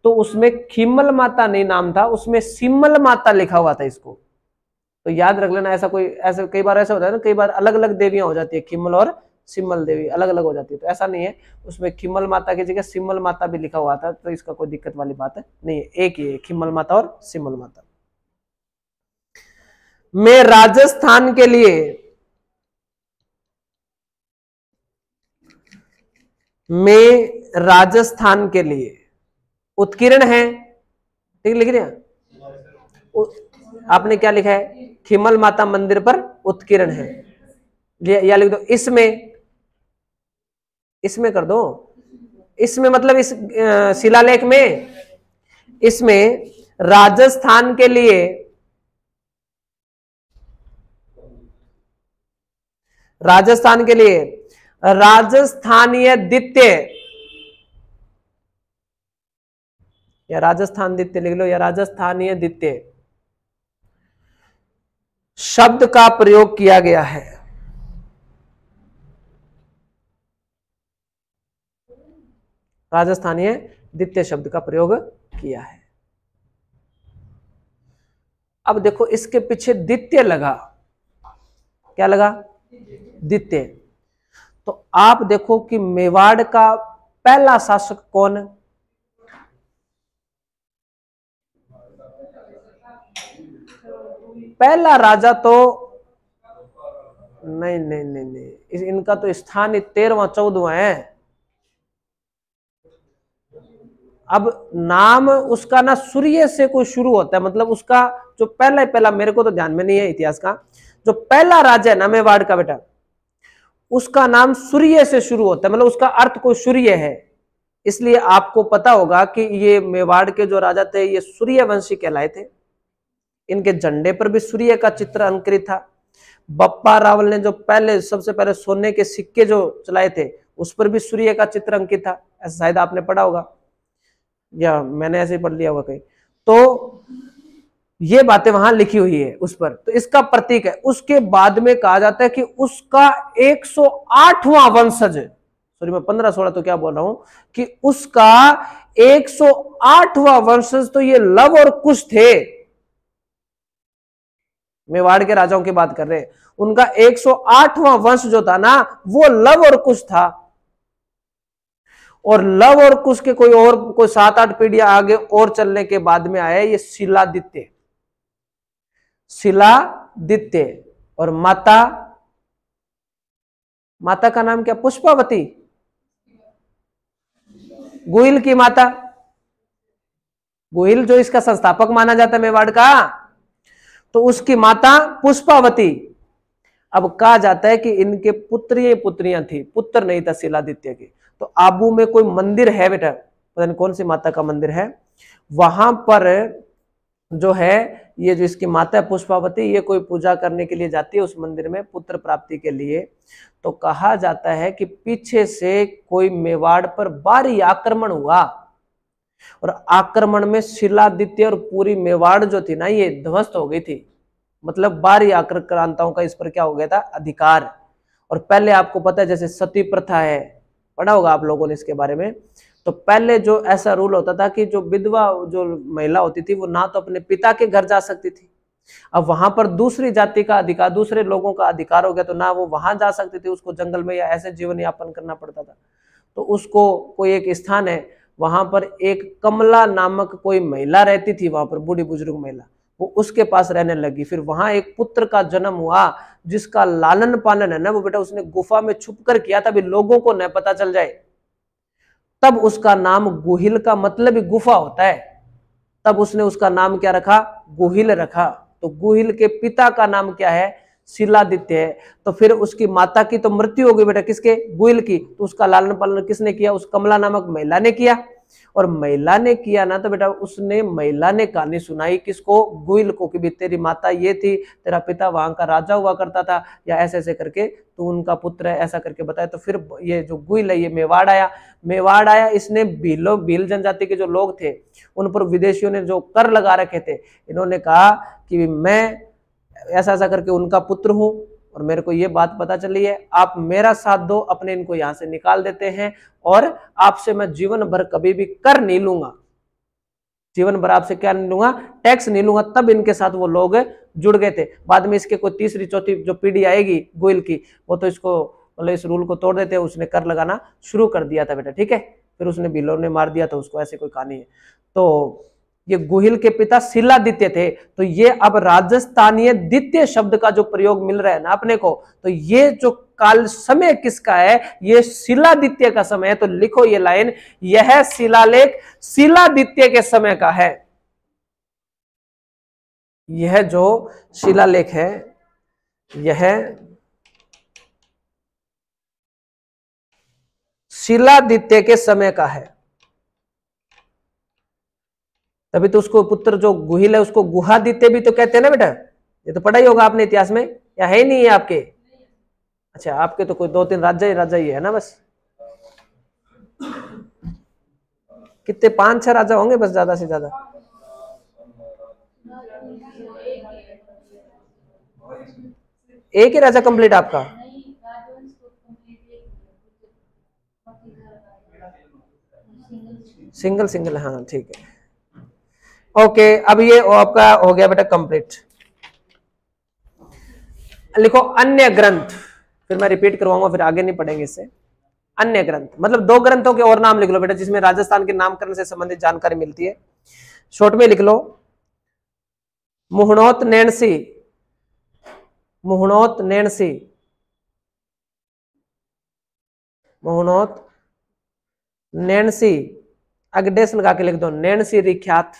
तो उसमें खिम्मल माता नहीं नाम था, उसमें सिम्मल माता लिखा हुआ था इसको। तो याद रख लेना, ऐसा कोई, ऐसे कई बार ऐसा होता है ना, कई बार अलग अलग देवियां हो जाती है, खिम्मल और सिम्मल देवी अलग अलग हो जाती है, तो ऐसा नहीं है, उसमें खिम्मल माता की जगह सिम्मल माता भी लिखा हुआ था, तो इसका कोई दिक्कत वाली बात नहीं है, एक ही है, खिम्मल माता और सिम्मल माता। मैं राजस्थान के लिए, मैं राजस्थान के लिए उत्कीर्ण है, ठीक लिख दिया आपने, क्या लिखा है? खिम्मल माता मंदिर पर उत्कीर्ण है, या लिख दो इसमें, इसमें कर दो, इसमें मतलब इस शिलालेख में, इसमें राजस्थान के लिए, राजस्थान के लिए राजस्थानीय द्वितीय, या राजस्थान द्वितीय लिख लो, या राजस्थानीय द्वितीय शब्द का प्रयोग किया गया है। राजस्थानीय द्वितीय शब्द का प्रयोग किया है। अब देखो, इसके पीछे द्वितीय लगा, क्या लगा? द्वितीय। तो आप देखो कि मेवाड़ का पहला शासक कौन? पहला राजा तो नहीं नहीं नहीं नहीं, इनका तो स्थान 13वां 14वां है। अब नाम उसका ना सूर्य से कोई शुरू होता है, मतलब उसका जो पहला मेरे को तो ध्यान में नहीं है इतिहास का, जो पहला राजा है ना मेवाड़ का बेटा, उसका नाम सूर्य से शुरू होता है, मतलब उसका अर्थ कोई सूर्य है। इसलिए आपको पता होगा कि ये मेवाड़ के जो राजा थे ये सूर्यवंशी कहलाए थे। इनके झंडे पर भी सूर्य का चित्र अंकित था। बप्पा रावल ने जो पहले सबसे पहले सोने के सिक्के जो चलाए थे उस पर भी सूर्य का चित्र अंकित था, ऐसा शायद आपने पढ़ा होगा या मैंने ऐसे ही पढ़ लिया होगा कहीं। तो ये बातें वहां लिखी हुई है उस पर, तो इसका प्रतीक है। उसके बाद में कहा जाता है कि उसका 108वां वंशज, सॉरी मैं 15-16 तो क्या बोल रहा हूं, कि उसका 108वां वंशज तो ये लव और कुश थे। मेवाड़ के राजाओं की बात कर रहे हैं, उनका 108वां वंश जो था ना वो लव और कुश था। और लव और कुश के कोई 7-8 पीढ़ियां आगे और चलने के बाद में आया ये शिलादित्य। शिलादित्य और माता का नाम क्या? पुष्पावती, गुहिल की माता। गुहिल जो इसका संस्थापक माना जाता है मेवाड़ का, तो उसकी माता पुष्पावती। अब कहा जाता है कि इनके पुत्रियां थी, पुत्र नहीं था शिलादित्य के। तो आबू में कोई मंदिर है बेटा, पता नहीं कौन सी माता का मंदिर है, वहां पर जो है ये जो इसकी माता है पुष्पावती, ये कोई पूजा करने के लिए जाती है उस मंदिर में पुत्र प्राप्ति के लिए। तो कहा जाता है कि पीछे से कोई मेवाड़ पर भारी आक्रमण हुआ और आक्रमण में शिलादित्य और पूरी मेवाड़ जो थी ना ये ध्वस्त हो गई थी। मतलब भारी आक्रांताओं का इस पर क्या हो गया था? अधिकार। और पहले आपको पता है जैसे सती प्रथा है, पढ़ा होगा आप लोगों ने इसके बारे में। तो पहले जो ऐसा रूल होता था कि जो विधवा जो महिला होती थी वो ना तो अपने पिता के घर जा सकती थी, अब वहां पर दूसरी जाति का अधिकार, दूसरे लोगों का अधिकार हो गया, तो ना वो वहां जा सकती थी, उसको जंगल में या ऐसे जीवन यापन करना पड़ता था। तो उसको कोई एक स्थान है वहां पर एक कमला नामक कोई महिला रहती थी, वहां पर बूढ़ी बुजुर्ग महिला, वो उसके पास रहने लगी। फिर वहां एक पुत्र का जन्म हुआ जिसका लालन पालन है ना वो बेटा उसने गुफा में छुप कर किया था, लोगों को न पता चल जाए। तब उसका नाम गुहिल का मतलब ही गुफा होता है, तब उसने उसका नाम क्या रखा? गुहिल रखा। तो गुहिल के पिता का नाम क्या है? शिलादित्य है। तो फिर उसकी माता की तो मृत्यु हो गई बेटा, किसके? गुहिल की। तो उसका लालन पालन किसने किया? उस कमला नामक महिला ने किया। और महिला ने किया ना तो बेटा उसने महिला ने कहानी सुनाई किसको? गुहिल को, कि भी तेरी माता ये थी, तेरा पिता वहां का राजा हुआ करता था, या ऐसे ऐसे करके तू उनका पुत्र है, ऐसा करके बताया। तो फिर ये जो गुहिल है ये मेवाड़ आया। इसने भील जनजाति के जो लोग थे उन पर विदेशियों ने जो कर लगा रखे थे, इन्होंने कहा कि मैं ऐसा ऐसा करके उनका पुत्र हूं और मेरे को ये बात पता चली है, आप मेरा साथ दो, अपने इनको यहां से निकाल देते हैं और आपसे मैं जीवन भर कभी भी कर नहीं लूंगा, जीवन भर आपसे क्या नहीं लूंगा? टैक्स नहीं लूंगा। तब इनके साथ वो लोग जुड़ गए थे। बाद में इसके कोई तीसरी चौथी जो पीढ़ी आएगी गोयल की, वो तो इसको मतलब इस रूल को तोड़ देते, उसने कर लगाना शुरू कर दिया था बेटा, ठीक है। फिर उसने भीलों ने मार दिया था उसको, ऐसे कोई कहानी है। तो ये गुहिल के पिता शिलादित्य थे। तो ये अब राजस्थानीय द्वितीय शब्द का जो प्रयोग मिल रहा है ना अपने को, तो ये जो काल समय किसका है? ये शिलादित्य का समय है। तो लिखो ये लाइन, यह शिलालेख शिलादित्य के समय का है। यह जो शिलालेख है यह शिलादित्य के समय का है। तभी तो उसको पुत्र जो गुहिल है उसको गुहादित्य भी तो कहते हैं ना बेटा, ये तो पढ़ा ही होगा आपने इतिहास में, या है नहीं है आपके? अच्छा, आपके तो कोई 2-3 राजा ही है ना बस। कितने? 5-6 राजा होंगे बस, ज्यादा से ज्यादा। एक ही राजा कंप्लीट आपका? सिंगल, हाँ ठीक है। ओके, अब ये आपका हो गया बेटा कंप्लीट। लिखो अन्य ग्रंथ, फिर मैं रिपीट करवाऊंगा, फिर आगे नहीं पढ़ेंगे इससे। अन्य ग्रंथ मतलब 2 ग्रंथों के और नाम लिख लो बेटा जिसमें राजस्थान के नामकरण से संबंधित जानकारी मिलती है। शॉर्ट में लिख लो, मुहणोत नैणसी, मुहणोत नैणसी, मुहणोत नैणसी, आगे डेस लगा के लिख दो, नैणसी विख्यात।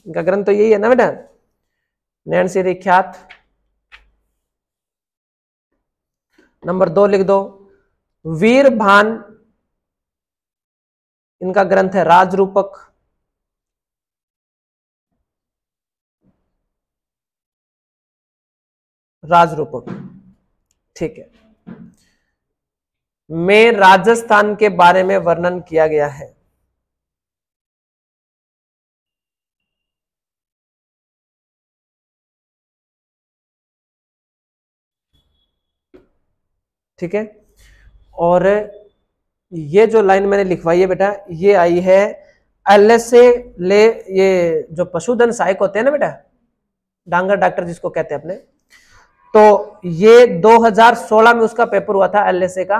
इनका ग्रंथ तो यही है ना बेटा, नैणसी विख्यात। नंबर 2 लिख दो, वीर भान, इनका ग्रंथ है राजरूपक। राजरूपक, ठीक है, में राजस्थान के बारे में वर्णन किया गया है। ठीक है, और ये जो लाइन मैंने लिखवाई है बेटा, ये आई है एलएसए ले, ये जो पशुधन सहायक होते हैं ना बेटा, डांगर डॉक्टर जिसको कहते हैं अपने, तो ये 2016 में उसका पेपर हुआ था एलएसए का।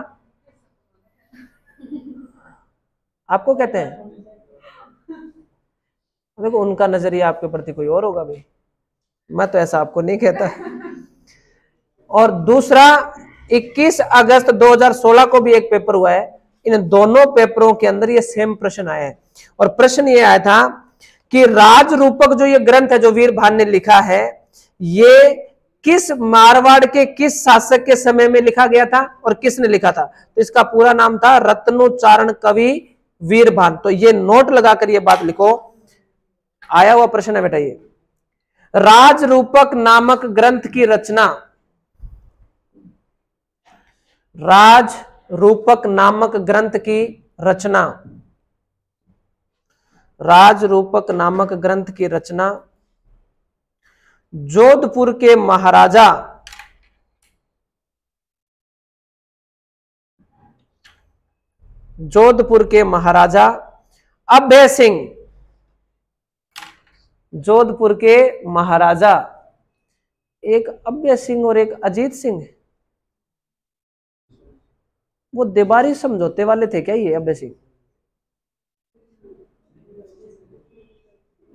आपको कहते हैं? देखो उनका नजरिया आपके प्रति कोई और होगा भाई, मैं तो ऐसा आपको नहीं कहता। और दूसरा 21 अगस्त 2016 को भी एक पेपर हुआ है। इन दोनों पेपरों के अंदर ये सेम प्रश्न आया है, और प्रश्न ये आया था कि राजरूपक जो ये ग्रंथ है जो वीर भान ने लिखा है, ये किस मारवाड़ के किस शासक के समय में लिखा गया था और किसने लिखा था? तो इसका पूरा नाम था रत्नोच्चारण कवि वीर भान। तो ये नोट लगाकर ये बात लिखो, आया हुआ प्रश्न है बेटा ये। राजरूपक नामक ग्रंथ की रचना, राजरूपक नामक ग्रंथ की रचना, राजरूपक नामक ग्रंथ की रचना जोधपुर के महाराजा अभय सिंह, जोधपुर के महाराजा एक अभय सिंह और एक अजीत सिंह, वो देबारी समझौते वाले थे क्या ये अभय सिंह?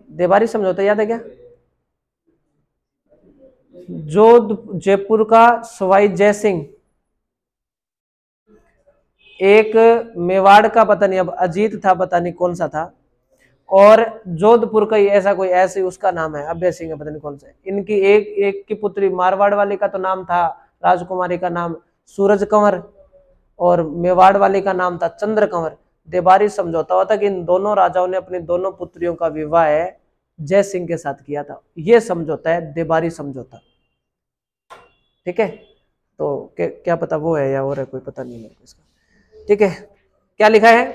देबारी समझौता याद है क्या? जयपुर का सवाई जय सिंह, एक मेवाड़ का पता नहीं अब अजीत था, पता नहीं कौन सा था, और जोधपुर का ही ऐसा कोई ऐसे उसका नाम है अभय सिंह है, पता नहीं कौन सा। इनकी एक की पुत्री मारवाड़ वाले का तो नाम था, राजकुमारी का नाम सूरज कंवर, और मेवाड़ वाले का नाम था चंद्र कंवर। देबारी समझौता हुआ था कि इन दोनों राजाओं ने अपनी दोनों पुत्रियों का विवाह जय सिंह के साथ किया था। यह समझौता है देबारी समझौता, ठीक है। तो क्या पता वो है या और है, कोई पता नहीं मेरे को इसका, ठीक है। क्या लिखा है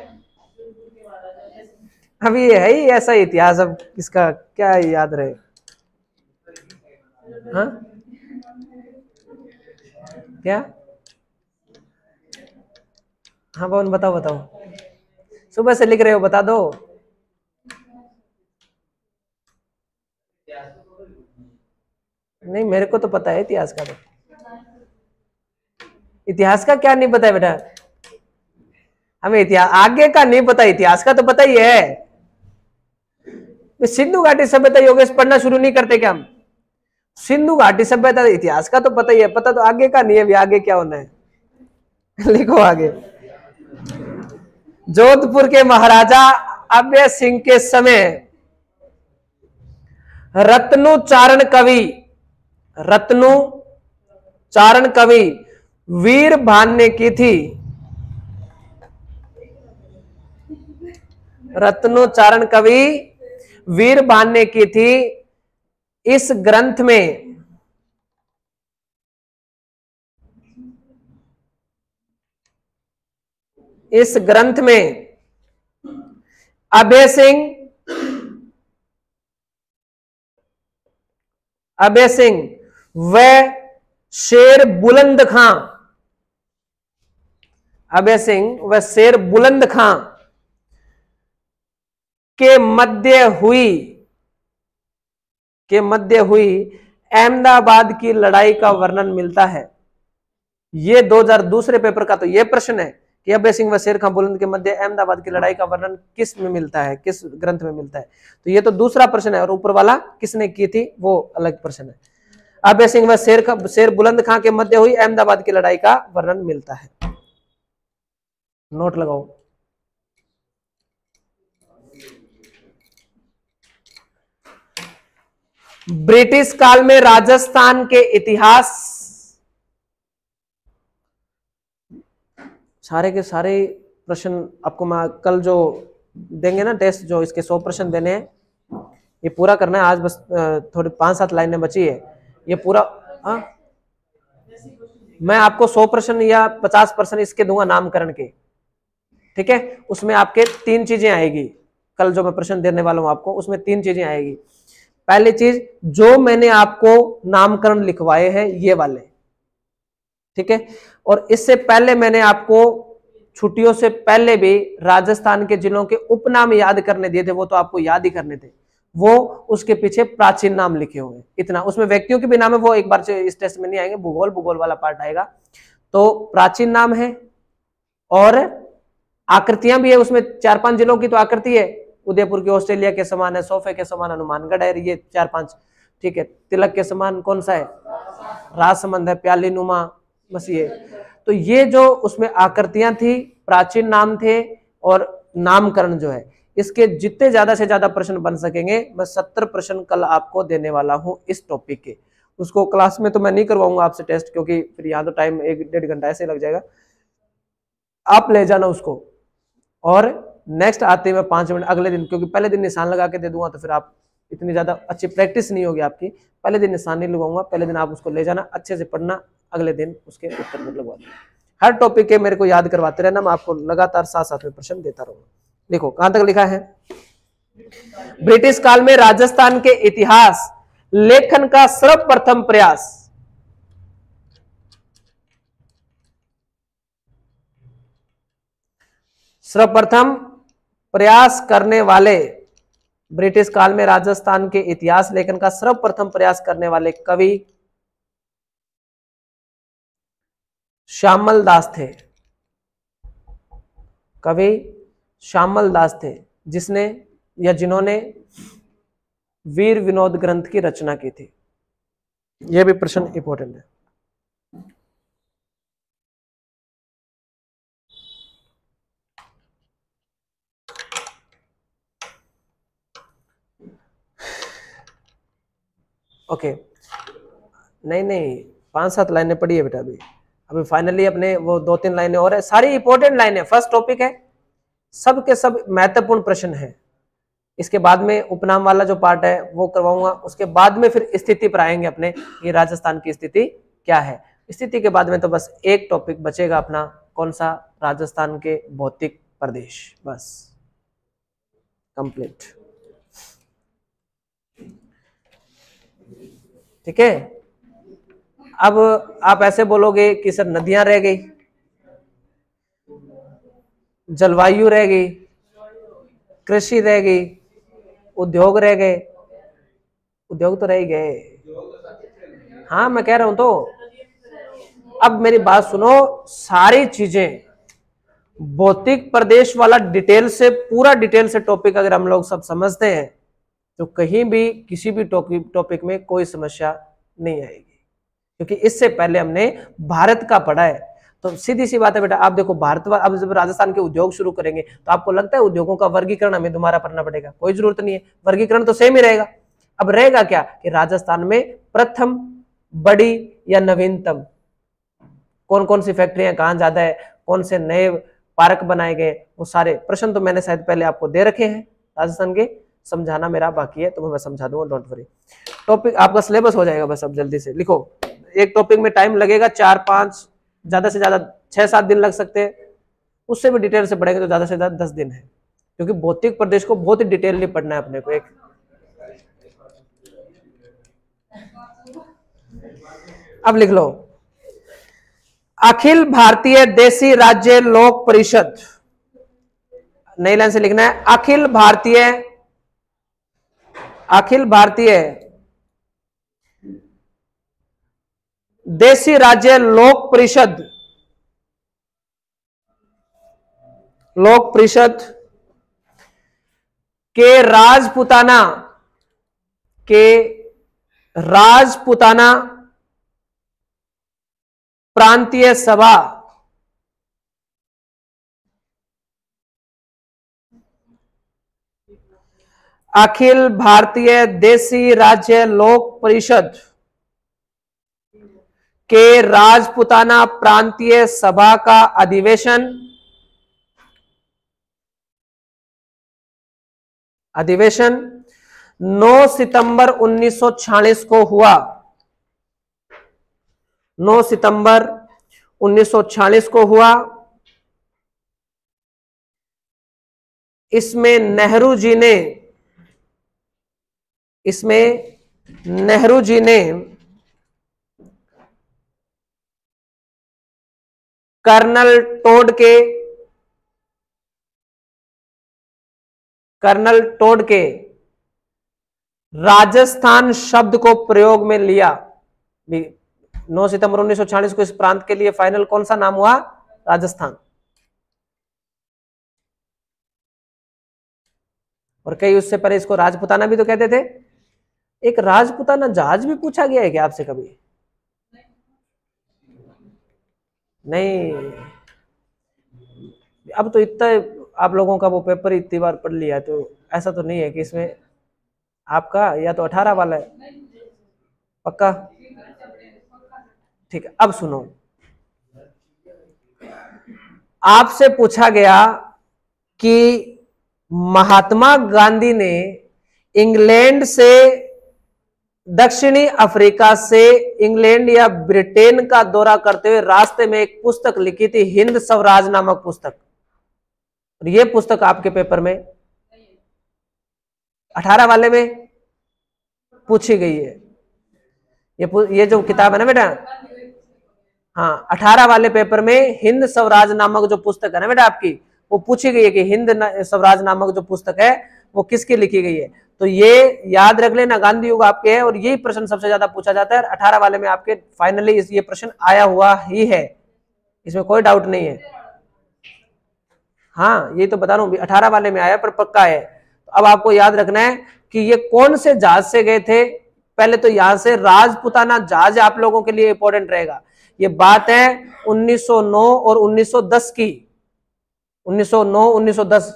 अभी? ये है ही ऐसा इतिहास, अब इसका क्या याद रहे? हाँ क्या? हाँ पवन बताओ बताओ, सुबह से लिख रहे हो, बता दो। नहीं मेरे को तो पता है इतिहास का, तो इतिहास का क्या नहीं पता है बेटा? हमें इतिहास आगे का नहीं पता, इतिहास का तो पता ही है। सिंधु घाटी सभ्यता योगेश पढ़ना शुरू नहीं करते क्या हम? सिंधु घाटी सभ्यता इतिहास का तो पता ही है, पता तो आगे का नहीं है, भी आगे क्या होना है। लिखो आगे। जोधपुर के महाराजा अभय सिंह के समय रत्नोच्चारण कवि वीर भान ने की थी। रत्नोच्चारण कवि वीर भान ने की थी। इस ग्रंथ में अभय सिंह व शेर बुलंद खां, अभय सिंह व शेर बुलंद खां के मध्य हुई अहमदाबाद की लड़ाई का वर्णन मिलता है। ये 2002 पेपर का तो ये प्रश्न है कि अभय सिंह व शेर खां बुलंद के मध्य अहमदाबाद की लड़ाई का वर्णन किस में मिलता है, किस ग्रंथ में मिलता है। तो ये तो दूसरा प्रश्न है, और ऊपर वाला किसने की थी वो अलग प्रश्न है। अभय सिंह व शेर बुलंद खां के मध्य हुई अहमदाबाद की लड़ाई का वर्णन मिलता है। नोट लगाओ। ब्रिटिश काल में राजस्थान के इतिहास, सारे के सारे प्रश्न आपको मैं कल जो देंगे ना टेस्ट, जो इसके 100 प्रश्न देने हैं, ये पूरा करना है आज। बस थोड़ी 5-7 लाइनें बची है, ये पूरा। हाँ मैं आपको 100% या 50% इसके दूंगा नामकरण के, ठीक है। उसमें आपके 3 चीजें आएगी, कल जो मैं प्रश्न देने वाला हूं आपको उसमें 3 चीजें आएगी। पहली चीज, जो मैंने आपको नामकरण लिखवाए हैं ये वाले, ठीक है। और इससे पहले मैंने आपको छुट्टियों से पहले भी राजस्थान के जिलों के उपनाम याद करने दिए थे, वो तो आपको याद ही करने थे। वो उसके पीछे प्राचीन नाम लिखे हुए इतना, उसमें व्यक्तियों के भी नाम है, वो एक बार इस टेस्ट में नहीं आएंगे, भूगोल वाला पार्ट आएगा। तो प्राचीन नाम है और आकृतियां भी है उसमें, 4-5 जिलों की तो आकृति है, उदयपुर की ऑस्ट्रेलिया के समान है, सोफे के समान हनुमानगढ़ है, ये 4-5, ठीक है। तिलक के समान कौन सा है, राजसमंद है, प्याली नुमा, बस ये। तो ये जो उसमें आकृतियां थी, प्राचीन नाम थे, और नामकरण जो है, इसके जितने ज्यादा से ज्यादा प्रश्न बन सकेंगे, मैं 70 प्रश्न कल आपको देने वाला हूं इस टॉपिक के। उसको क्लास में तो मैं नहीं करवाऊंगा आपसे टेस्ट, क्योंकि फिर यहाँ तो टाइम 1-1.5 घंटा ऐसे लग जाएगा, आप ले जाना उसको। और नेक्स्ट आते मैं 5 मिनट अगले दिन, क्योंकि पहले दिन निशान लगा के दे दूंगा तो फिर आप इतनी ज्यादा अच्छी प्रैक्टिस नहीं होगी आपकी। पहले दिन निशान नहीं लगाऊंगा, पहले दिन आप उसको ले जाना, अच्छे से पढ़ना, अगले दिन उसके उत्तर में लगवा देना। हर टॉपिक के मेरे को याद करवाते रहना, मैं आपको लगातार साथ साथ में प्रश्न देता रहूंगा। देखो कहां तक लिखा है, ब्रिटिश काल में राजस्थान के इतिहास लेखन का सर्वप्रथम प्रयास, सर्वप्रथम प्रयास करने वाले, ब्रिटिश काल में राजस्थान के इतिहास लेखन का सर्वप्रथम प्रयास करने वाले कवि श्यामल दास थे। कवि श्यामल दास थे, जिसने या जिन्होंने वीर विनोद ग्रंथ की रचना की थी। यह भी प्रश्न इंपॉर्टेंट है। ओके, नहीं 5-7 लाइनें पढ़ी है बेटा, अभी फाइनली अपने वो 2-3 लाइनें और है, सारी इंपॉर्टेंट लाइनें, फर्स्ट टॉपिक है, सब के सब महत्वपूर्ण प्रश्न है। इसके बाद में उपनाम वाला जो पार्ट है वो करवाऊंगा, उसके बाद में फिर स्थिति पर आएंगे अपने, ये राजस्थान की स्थिति क्या है। स्थिति के बाद में तो बस एक टॉपिक बचेगा अपना, कौन सा, राजस्थान के भौतिक प्रदेश, बस कंप्लीट, ठीक है। अब आप ऐसे बोलोगे कि सर नदियां रह गई, जलवायु रह गई, कृषि रह गई, उद्योग रह गए, उद्योग तो रह ही गए, हाँ मैं कह रहा हूं। तो अब मेरी बात सुनो, सारी चीजें भौतिक प्रदेश वाला डिटेल से, पूरा डिटेल से टॉपिक अगर हम लोग सब समझते हैं तो कहीं भी किसी भी टॉपिक में कोई समस्या नहीं आएगी, क्योंकि इससे पहले हमने भारत का पढ़ा है। तो सीधी सी बात है बेटा, आप देखो भारत, अब जब राजस्थान के उद्योग शुरू करेंगे तो आपको लगता है उद्योगों का वर्गीकरण हमें दोबारा पढ़ना पड़ेगा? कोई जरूरत नहीं है, वर्गीकरण तो सेम ही रहेगा। अब रहेगा क्या कि राजस्थान में प्रथम, बड़ी या नवीनतम, कौन कौन सी फैक्ट्रियां कहां ज्यादा है, कौन से नए पार्क बनाए गए, वो सारे प्रश्न तो मैंने शायद पहले आपको दे रखे हैं राजस्थान के, समझाना मेरा बाकी है तो मैं समझा दूंगा, डोंट वरी। टॉपिक आपका सिलेबस हो जाएगा, बस अब जल्दी से लिखो। एक टॉपिक में टाइम लगेगा 4-5, ज्यादा से ज्यादा 6-7 दिन लग सकते हैं, उससे भी डिटेल से पढ़ेंगे तो ज्यादा से ज्यादा 10 दिन है, क्योंकि भौतिक प्रदेश को बहुत ही डिटेल पढ़ना है अपने को। एक अब लिख लो, अखिल भारतीय देशी राज्य लोक परिषद, नई लाइन से लिखना है, अखिल भारतीय देशी राज्य लोक परिषद के राजपुताना प्रांतीय सभा अखिल भारतीय देशी राज्य लोक परिषद के राजपुताना प्रांतीय सभा का अधिवेशन 9 सितंबर 1946 को हुआ। 9 सितंबर 1946 को हुआ। इसमें नेहरू जी ने कर्नल टोड के राजस्थान शब्द को प्रयोग में लिया। 9 सितंबर 1946 को इस प्रांत के लिए फाइनल कौन सा नाम हुआ? राजस्थान। और कई उससे पहले इसको राजपुताना भी तो कहते थे। एक राजपुताना जहाज भी पूछा गया है क्या आपसे कभी? नहीं। अब तो इतना आप लोगों का वो पेपर इतनी बार पढ़ लिया है, तो ऐसा तो नहीं है कि इसमें आपका या तो 18 वाला है। पक्का? ठीक है। अब सुनो, आपसे पूछा गया कि महात्मा गांधी ने इंग्लैंड से, दक्षिणी अफ्रीका से इंग्लैंड या ब्रिटेन का दौरा करते हुए रास्ते में एक पुस्तक लिखी थी, हिंद स्वराज नामक पुस्तक। और ये पुस्तक आपके पेपर में 18 वाले में पूछी गई है। ये जो किताब है ना बेटा, हाँ, 18 वाले पेपर में हिंद स्वराज नामक जो पुस्तक है ना बेटा आपकी, वो पूछी गई है कि हिंद स्वराज नामक जो पुस्तक है वो किसकी लिखी गई है। तो ये याद रख लेना, गांधी युग आपके है और यही प्रश्न सबसे ज्यादा पूछा जाता है। 18 वाले में आपके फाइनली ये प्रश्न आया हुआ ही है, इसमें कोई डाउट नहीं है। हाँ, ये तो बता रहा हूं, 18 वाले में आया पर पक्का है। तो अब आपको याद रखना है कि ये कौन से जहाज से गए थे। पहले तो यहां से राजपुताना जहाज आप लोगों के लिए इंपॉर्टेंट रहेगा। ये बात है 1909 और 1910 की। 1909 1910,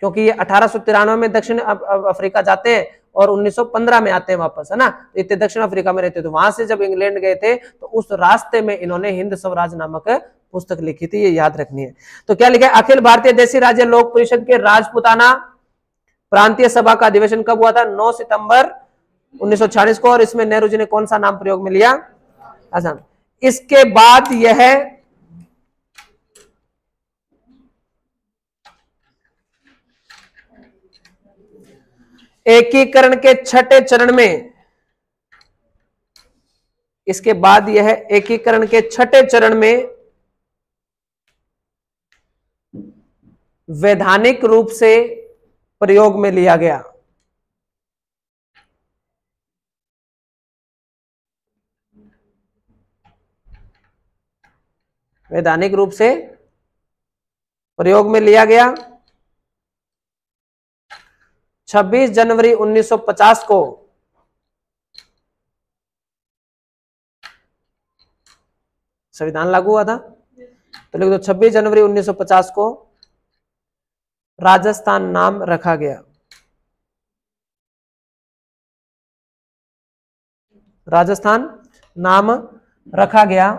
क्योंकि ये 1893 में दक्षिण अफ्रीका जाते हैं और 1915 में आते हैं वापस, है ना। इतने दक्षिण अफ्रीका में रहते थे। वहां से जब इंग्लैंड गए थे तो उस रास्ते में इन्होंने हिंद स्वराज नामक पुस्तक लिखी थी, ये याद रखनी है। तो क्या लिखा है? अखिल भारतीय देशी राज्य लोक परिषद के राजपुताना प्रांतीय सभा का अधिवेशन कब हुआ था? 9 सितंबर 1946 को। और इसमें नेहरू जी ने कौन सा नाम प्रयोग में लिया? आसान। इसके बाद यह एकीकरण के छठे चरण में, इसके बाद यह एकीकरण के छठे चरण में वैधानिक रूप से प्रयोग में लिया गया। वैधानिक रूप से प्रयोग में लिया गया 26 जनवरी 1950 को संविधान लागू हुआ था। तो लिख दो 26 जनवरी 1950 को राजस्थान नाम रखा गया। राजस्थान नाम रखा गया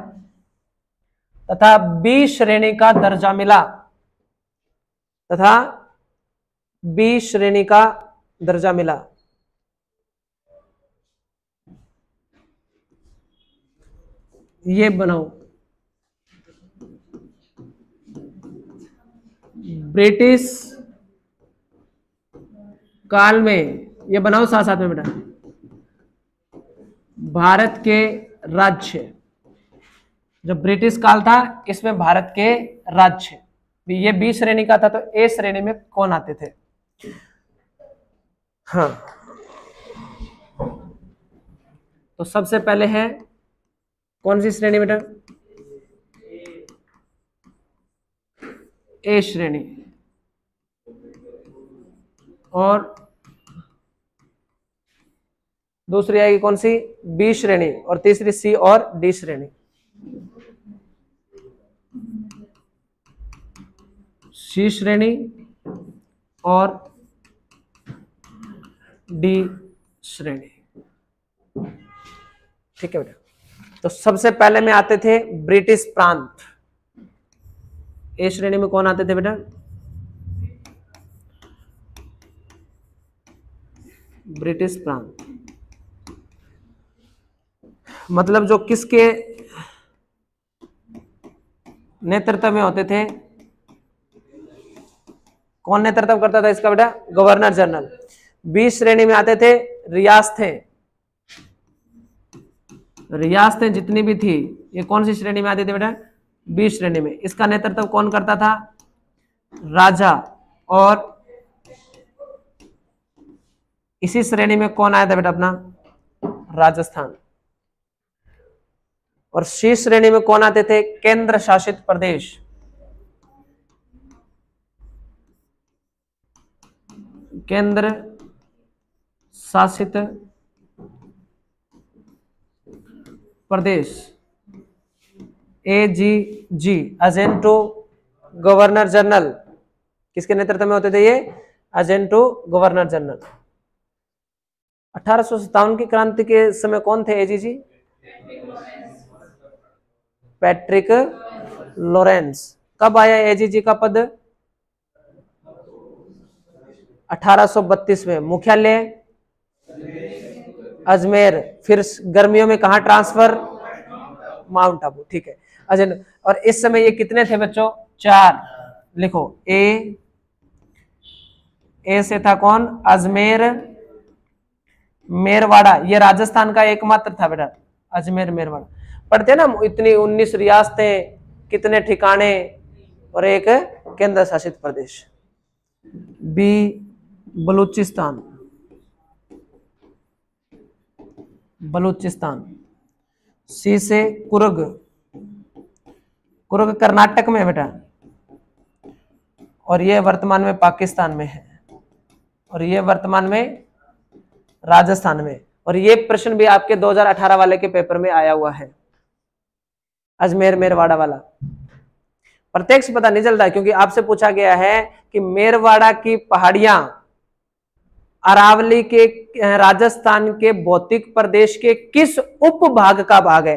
तथा बी श्रेणी का दर्जा मिला, तथा बी श्रेणी का दर्जा मिला। ये बनाओ, ब्रिटिश काल में, ये बनाओ साथ साथ में बेटा, भारत के राज्य, जब ब्रिटिश काल था इसमें भारत के राज्य, ये बी श्रेणी का था तो ए श्रेणी में कौन आते थे? हाँ, तो सबसे पहले है कौन सी श्रेणी बेटा? ए श्रेणी। और दूसरी आएगी कौन सी? बी श्रेणी। और तीसरी सी और डी श्रेणी। सी श्रेणी और डी श्रेणी। ठीक है बेटा। तो सबसे पहले में आते थे ब्रिटिश प्रांत। ए श्रेणी में कौन आते थे बेटा? ब्रिटिश प्रांत, मतलब जो किसके नेतृत्व में होते थे, कौन नेतृत्व करता था इसका बेटा? Governor general. बी श्रेणी में आते थे रियासतें, रियासतें जितनी भी थी ये कौन सी श्रेणी में आती थी बेटा? बी श्रेणी में। इसका नेतृत्व कौन करता था? राजा। और इसी श्रेणी में कौन आया था बेटा? अपना राजस्थान। और सी श्रेणी में कौन आते थे? केंद्र शासित प्रदेश। केंद्र शासित प्रदेश, AGG, एजेंटो गवर्नर जनरल। किसके नेतृत्व में होते थे ये? एजेंटो गवर्नर जनरल। 1857 की क्रांति के समय कौन थे AGG? Patrick Lawrence. कब आया AGG का पद? 1832 में। मुख्यालय अजमेर। फिर गर्मियों में कहा ट्रांसफर? माउंट आबू। ठीक है अजय। और इस समय ये कितने थे बच्चों? 4। लिखो ए से था कौन? अजमेर मेरवाड़ा, ये राजस्थान का एकमात्र था बेटा, अजमेर मेरवाड़ा। पढ़ते ना इतनी 19 रियासतें, कितने ठिकाने और एक केंद्र शासित प्रदेश। बी बलूचिस्तान, बलूचिस्तान। सी से कुर्ग, कुर्ग कर्नाटक में है बेटा, और ये वर्तमान में पाकिस्तान में है, और ये वर्तमान में राजस्थान में। और ये प्रश्न भी आपके 2018 वाले के पेपर में आया हुआ है, अजमेर मेरवाड़ा वाला। प्रत्यक्ष पता नहीं चलता क्योंकि आपसे पूछा गया है कि मेरवाड़ा की पहाड़ियां अरावली के राजस्थान के भौतिक प्रदेश के किस उपभाग का भाग है?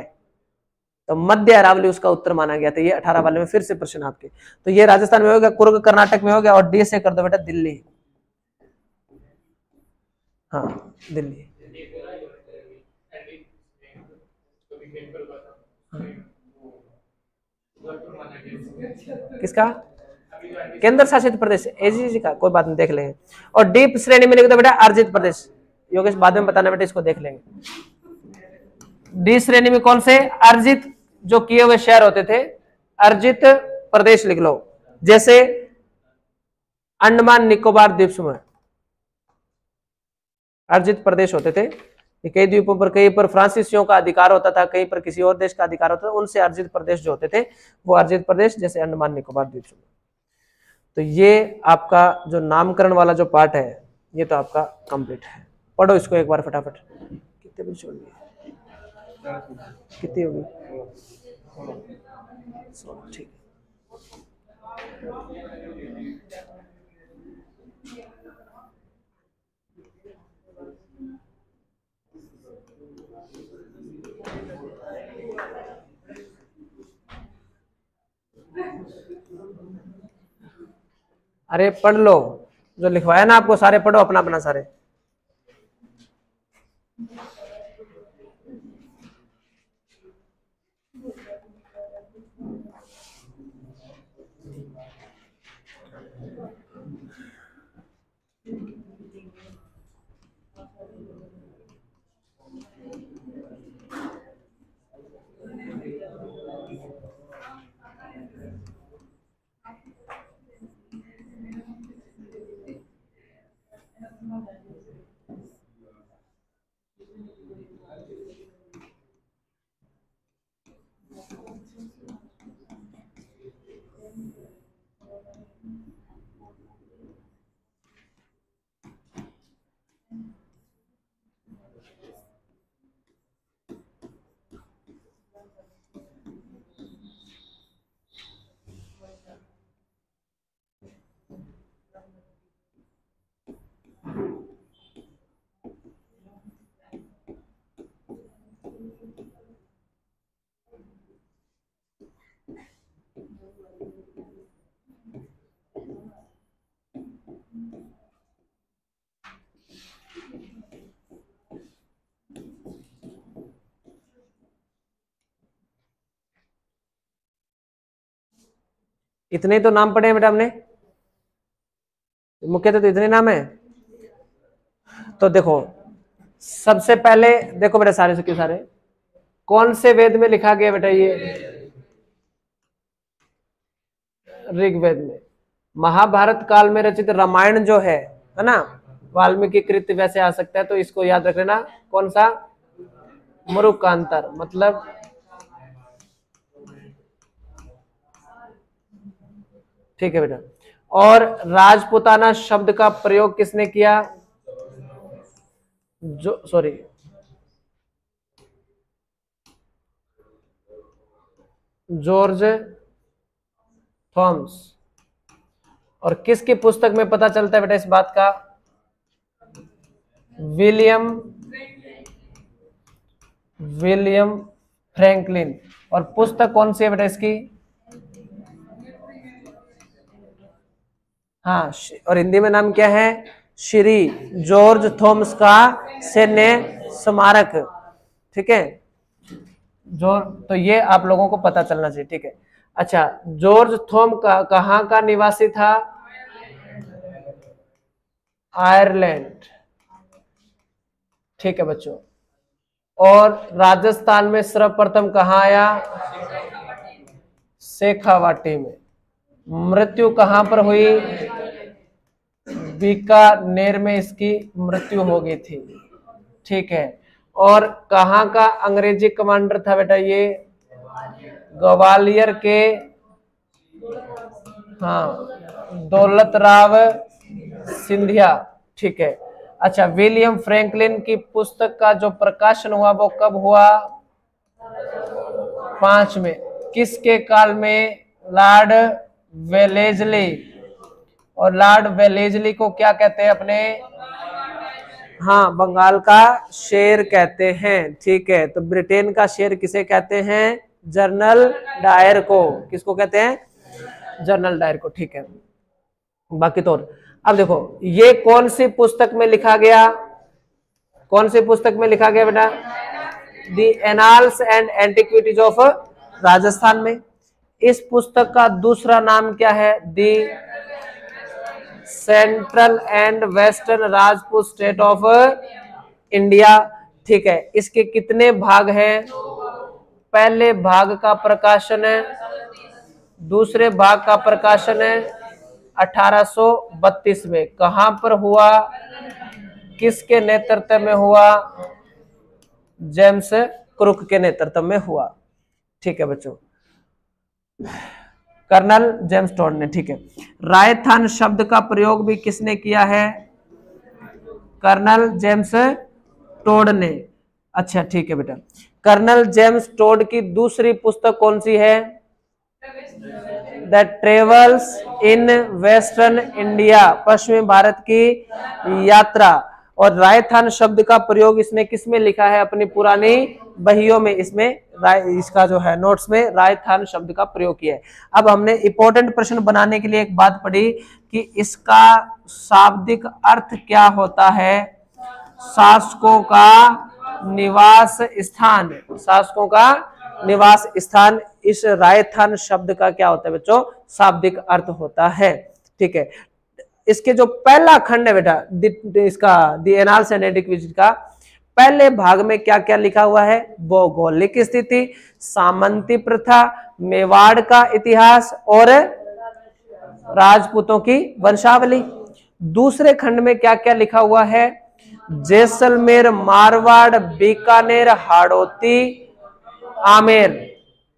तो मध्य अरावली उसका उत्तर माना गया था। ये 18 वाले में फिर से प्रश्न आपके। तो ये राजस्थान में हो गया, कुर्ग कर्नाटक में हो गया, और डी से कर दो बेटा दिल्ली। हाँ दिल्ली। किसका? केंद्र शासित प्रदेश AGG का, कोई बात नहीं देख लेंगे। और डीप श्रेणी में लिख दो बेटा अर्जित प्रदेश। योगेश बाद में बताना बेटा, इसको देख लेंगे। डी श्रेणी में कौन से? अर्जित जो किए हुए शहर होते थे, अर्जित प्रदेश लिख लो। जैसे अंडमान निकोबार द्वीप समूह अर्जित प्रदेश होते थे। कई द्वीपों पर, कहीं पर फ्रांसीसियों का अधिकार होता था, कहीं पर किसी और देश का अधिकार होता था, उनसे अर्जित प्रदेश जो होते थे वो अर्जित प्रदेश, जैसे अंडमान निकोबार द्वीप समूह। तो ये आपका जो नामकरण वाला जो पार्ट है ये तो आपका कंप्लीट है। पढ़ो इसको एक बार फटाफट। कितने बजे छोड़ दिए? कितनी होगी? ठीक। अरे पढ़ लो जो लिखवाया ना आपको, सारे पढ़ो अपना अपना सारे। इतने तो नाम पढ़े हैं बेटा हमने, मुख्यतः तो इतने नाम है। तो देखो सबसे पहले देखो बेटा, सारे से क्यों सारे, कौन से वेद में लिखा गया बेटा ये? ऋग्वेद में। महाभारत काल में रचित रामायण जो है ना, वाल्मीकि कृत वैसे आ सकता है, तो इसको याद रख लेना। कौन सा? मरुकांतर, मतलब ठीक है बेटा। और राजपुताना शब्द का प्रयोग किसने किया? George Thomas. और किसकी पुस्तक में पता चलता है बेटा इस बात का? William Franklin. और पुस्तक कौन सी है बेटा इसकी? हाँ, और हिंदी में नाम क्या है? श्री जॉर्ज थॉमस का सैन्य स्मारक। ठीक है, जो तो ये आप लोगों को पता चलना चाहिए। ठीक है, अच्छा, जॉर्ज थॉम का कहाँ का निवासी था? आयरलैंड। ठीक है बच्चों। और राजस्थान में सर्वप्रथम कहाँ आया? शेखावाटी में। मृत्यु कहां पर हुई? बीकानेर में इसकी मृत्यु हो गई थी। ठीक है, और कहां का अंग्रेजी कमांडर था बेटा ये? ग्वालियर के, हाँ, दौलत राव सिंधिया। ठीक है, अच्छा, विलियम फ्रैंकलिन की पुस्तक का जो प्रकाशन हुआ वो कब हुआ? 5 में। किसके काल में? Lord Wellesley. और लॉर्ड वेलेजली को क्या कहते हैं अपने? हाँ, बंगाल का शेर कहते हैं। ठीक है, तो ब्रिटेन का शेर किसे कहते हैं? जनरल डायर को। किसको कहते हैं? जनरल डायर को। ठीक है, बाकी तो अब देखो ये कौन सी पुस्तक में लिखा गया? कौन सी पुस्तक में लिखा गया बेटा? The annals and antiquities of Rajasthan में। इस पुस्तक का दूसरा नाम क्या है? The central and western Rajput state of India. ठीक है, इसके कितने भाग हैं? पहले भाग का प्रकाशन है, दूसरे भाग का प्रकाशन है 1832 में। कहां पर हुआ? किसके नेतृत्व में हुआ? जेम्स क्रुक के नेतृत्व में हुआ। ठीक है बच्चों, कर्नल जेम्स टोड ने। ठीक है, रायथान शब्द का प्रयोग भी किसने किया है? कर्नल जेम्स टोड ने। अच्छा ठीक है बेटा, कर्नल जेम्स टोड की दूसरी पुस्तक कौन सी है? The travels in western India, पश्चिमी भारत की यात्रा। और रायथान शब्द का प्रयोग इसने किसमें लिखा है? अपनी पुरानी बहियों में, इसमें इसका जो है नोट्स में रायथान शब्द का प्रयोग किया है। अब हमने इंपॉर्टेंट प्रश्न बनाने के लिए एक बात पढ़ी कि इसका शाब्दिक अर्थ क्या होता है? शासकों का निवास स्थान। शासकों का निवास स्थान, इस रायथान शब्द का क्या होता है बच्चों? शाब्दिक अर्थ होता है। ठीक है, इसके जो पहला खंड है बेटा इसका दी एनाल्स एंड एंटिक्विटीज का, पहले भाग में क्या क्या लिखा हुआ है? भौगोलिक स्थिति, सामंती प्रथा, मेवाड़ का इतिहास और राजपूतों की वंशावली। दूसरे खंड में क्या क्या लिखा हुआ है? जैसलमेर, मारवाड़, बीकानेर, हाड़ौती, आमेर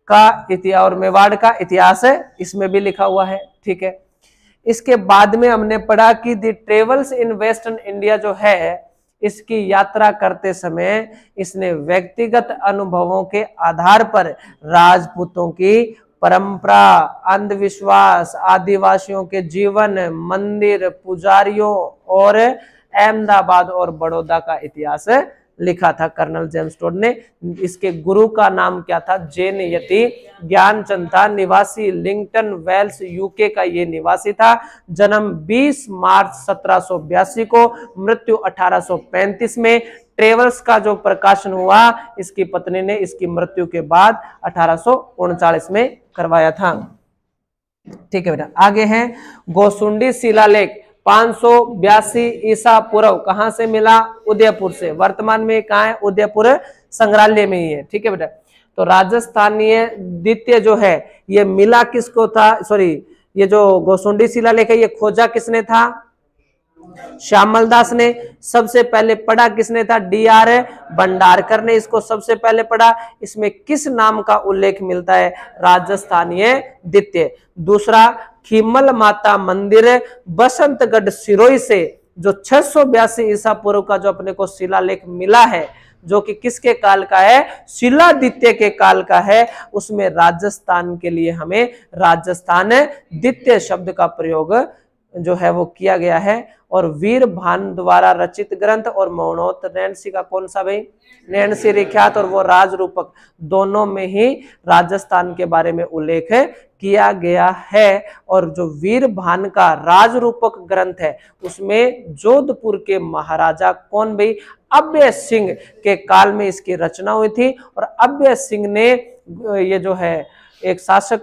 का इतिहास और मेवाड़ का इतिहास है, इसमें भी लिखा हुआ है। ठीक है, इसके बाद में हमने पढ़ा कि दी ट्रेवल्स इन वेस्टर्न इंडिया जो है, इसकी यात्रा करते समय इसने व्यक्तिगत अनुभवों के आधार पर राजपूतों की परंपरा, अंधविश्वास, आदिवासियों के जीवन, मंदिर, पुजारियों और अहमदाबाद और बड़ौदा का इतिहास लिखा था कर्नल जेम्स टोड ने। इसके गुरु का नाम क्या था? जैन यति ज्ञानचंद था, निवासी लिंगटन वेल्स यूके का ये निवासी था। जन्म 20 मार्च 1782 को, मृत्यु 1835 में। ट्रेवल्स का जो प्रकाशन हुआ इसकी पत्नी ने इसकी मृत्यु के बाद 1839 में करवाया था। ठीक है बेटा। आगे है गोसुंडी शिलालेख 582 ईसा पूर्व, कहां से मिला? उदयपुर से। वर्तमान में कहां है? उदयपुर संग्रहालय में ही है। ठीक है बेटा। तो राजस्थानीय द्वितीय जो है ये मिला किसको था? सॉरी, ये जो गोसुंडी शिलालेख है ये खोजा किसने था? श्यामल दास ने। सबसे पहले पढ़ा किसने था? डी.आर. भंडारकर ने इसको सबसे पहले पढ़ा। इसमें किस नाम का उल्लेख मिलता है? राजस्थानीय द्वितीय। दूसरा, खीमल माता मंदिर बसंतगढ़ सिरोही से जो 682 ईसा पूर्व का जो अपने को शिलालेख मिला है, जो कि किसके काल का है? शिलादित्य के काल का है। उसमें राजस्थान के लिए हमें राजस्थान द्वितीय शब्द का प्रयोग जो है वो किया गया है। और वीर भान द्वारा रचित ग्रंथ और मौनोत नैन्सी का कौन सा भाई? नैन्सी विख्यात और वो राजरूपक, दोनों में ही राजस्थान के बारे में उल्लेख किया गया है। और जो वीर भान का राजरूपक ग्रंथ है उसमें जोधपुर के महाराजा कौन भाई? अभय सिंह के काल में इसकी रचना हुई थी। और अभय सिंह ने ये जो है एक शासक,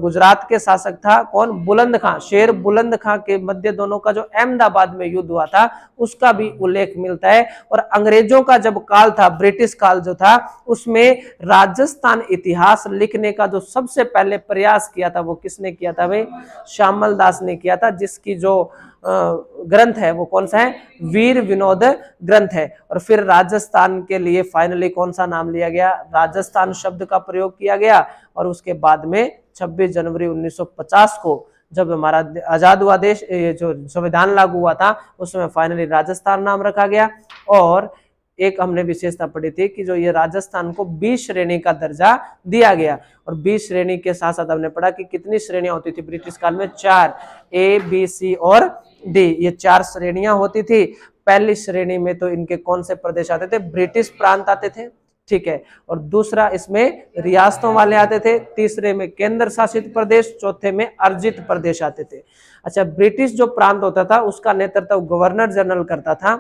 गुजरात के शासक था कौन? बुलंद खां, शेर बुलंद खां के मध्य दोनों का जो अहमदाबाद में युद्ध हुआ था उसका भी उल्लेख मिलता है। और अंग्रेजों का जब काल था, ब्रिटिश काल जो था, उसमें राजस्थान इतिहास लिखने का जो सबसे पहले प्रयास किया था वो किसने किया था भाई? श्यामल दास ने किया था, जिसकी जो ग्रंथ है वो कौन सा है? वीर विनोद ग्रंथ है। और फिर राजस्थान के लिए फाइनली कौन सा नाम लिया गया? राजस्थान शब्द का प्रयोग किया गया। और उसके बाद में 26 जनवरी 1950 को जब हमारा आजाद हुआ देश, जो संविधान लागू हुआ था, उसमें फाइनली राजस्थान नाम रखा गया। और एक हमने विशेषता पढ़ी थी कि जो ये राजस्थान को 20 श्रेणी का दर्जा दिया गया। और 20 श्रेणी के साथ साथ हमने पढ़ा कि कितनी श्रेणियां होती थी ब्रिटिश काल में? 4, A, B, C और D, ये 4 श्रेणियां होती थी। पहली श्रेणी में तो इनके कौन से प्रदेश आते थे? ब्रिटिश प्रांत आते थे। ठीक है। और दूसरा इसमें रियासतों वाले आते थे। तीसरे में केंद्र शासित प्रदेश, चौथे में अर्जित प्रदेश आते थे। अच्छा, ब्रिटिश जो प्रांत होता था उसका नेतृत्व गवर्नर जनरल करता था।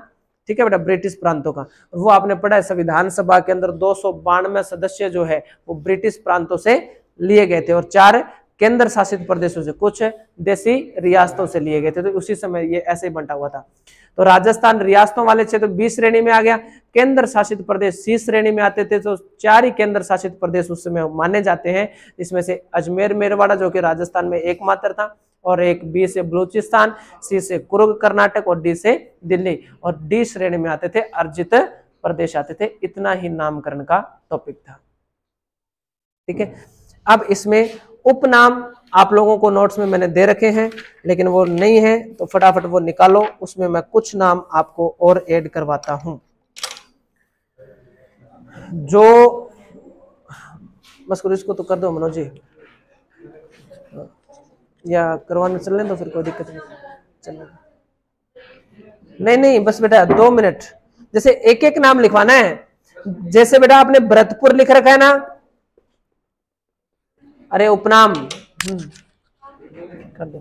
ठीक है बेटा, ब्रिटिश प्रांतों का। वो आपने पढ़ा है संविधान सभा के अंदर 292 सदस्य जो है वो ब्रिटिश प्रांतों से लिए गए थे। और 4 केंद्र शासित प्रदेशों से, कुछ देसी रियासतों से लिए गए थे। तो उसी समय ये ऐसे ही बंटा हुआ था। तो राजस्थान रियासतों वाले क्षेत्र 20 श्रेणी में आ गया। केंद्र शासित प्रदेश 30 श्रेणी में आते थे। तो 4 ही केंद्र शासित प्रदेश उस समय माने जाते हैं। इसमें से अजमेर मेरवाड़ा जो कि राजस्थान में एकमात्र था, और एक B से बलूचिस्तान, C से कुर्ग कर्नाटक और D से दिल्ली। और D श्रेणी में आते थे अर्जित प्रदेश आते थे। इतना ही नामकरण का टॉपिक था। ठीक है। अब इसमें उपनाम आप लोगों को नोट्स में मैंने दे रखे हैं, लेकिन वो नहीं है तो फटाफट वो निकालो। उसमें मैं कुछ नाम आपको और ऐड करवाता हूं। जो बस करो, इसको तो कर दो मनोज जी, या करवाने चलने तो फिर कोई दिक्कत नहीं। चलो नहीं, बस बेटा 2 मिनट। जैसे एक एक नाम लिखवाना है। जैसे बेटा आपने भरतपुर लिख रखा है ना, अरे उपनाम कर दो।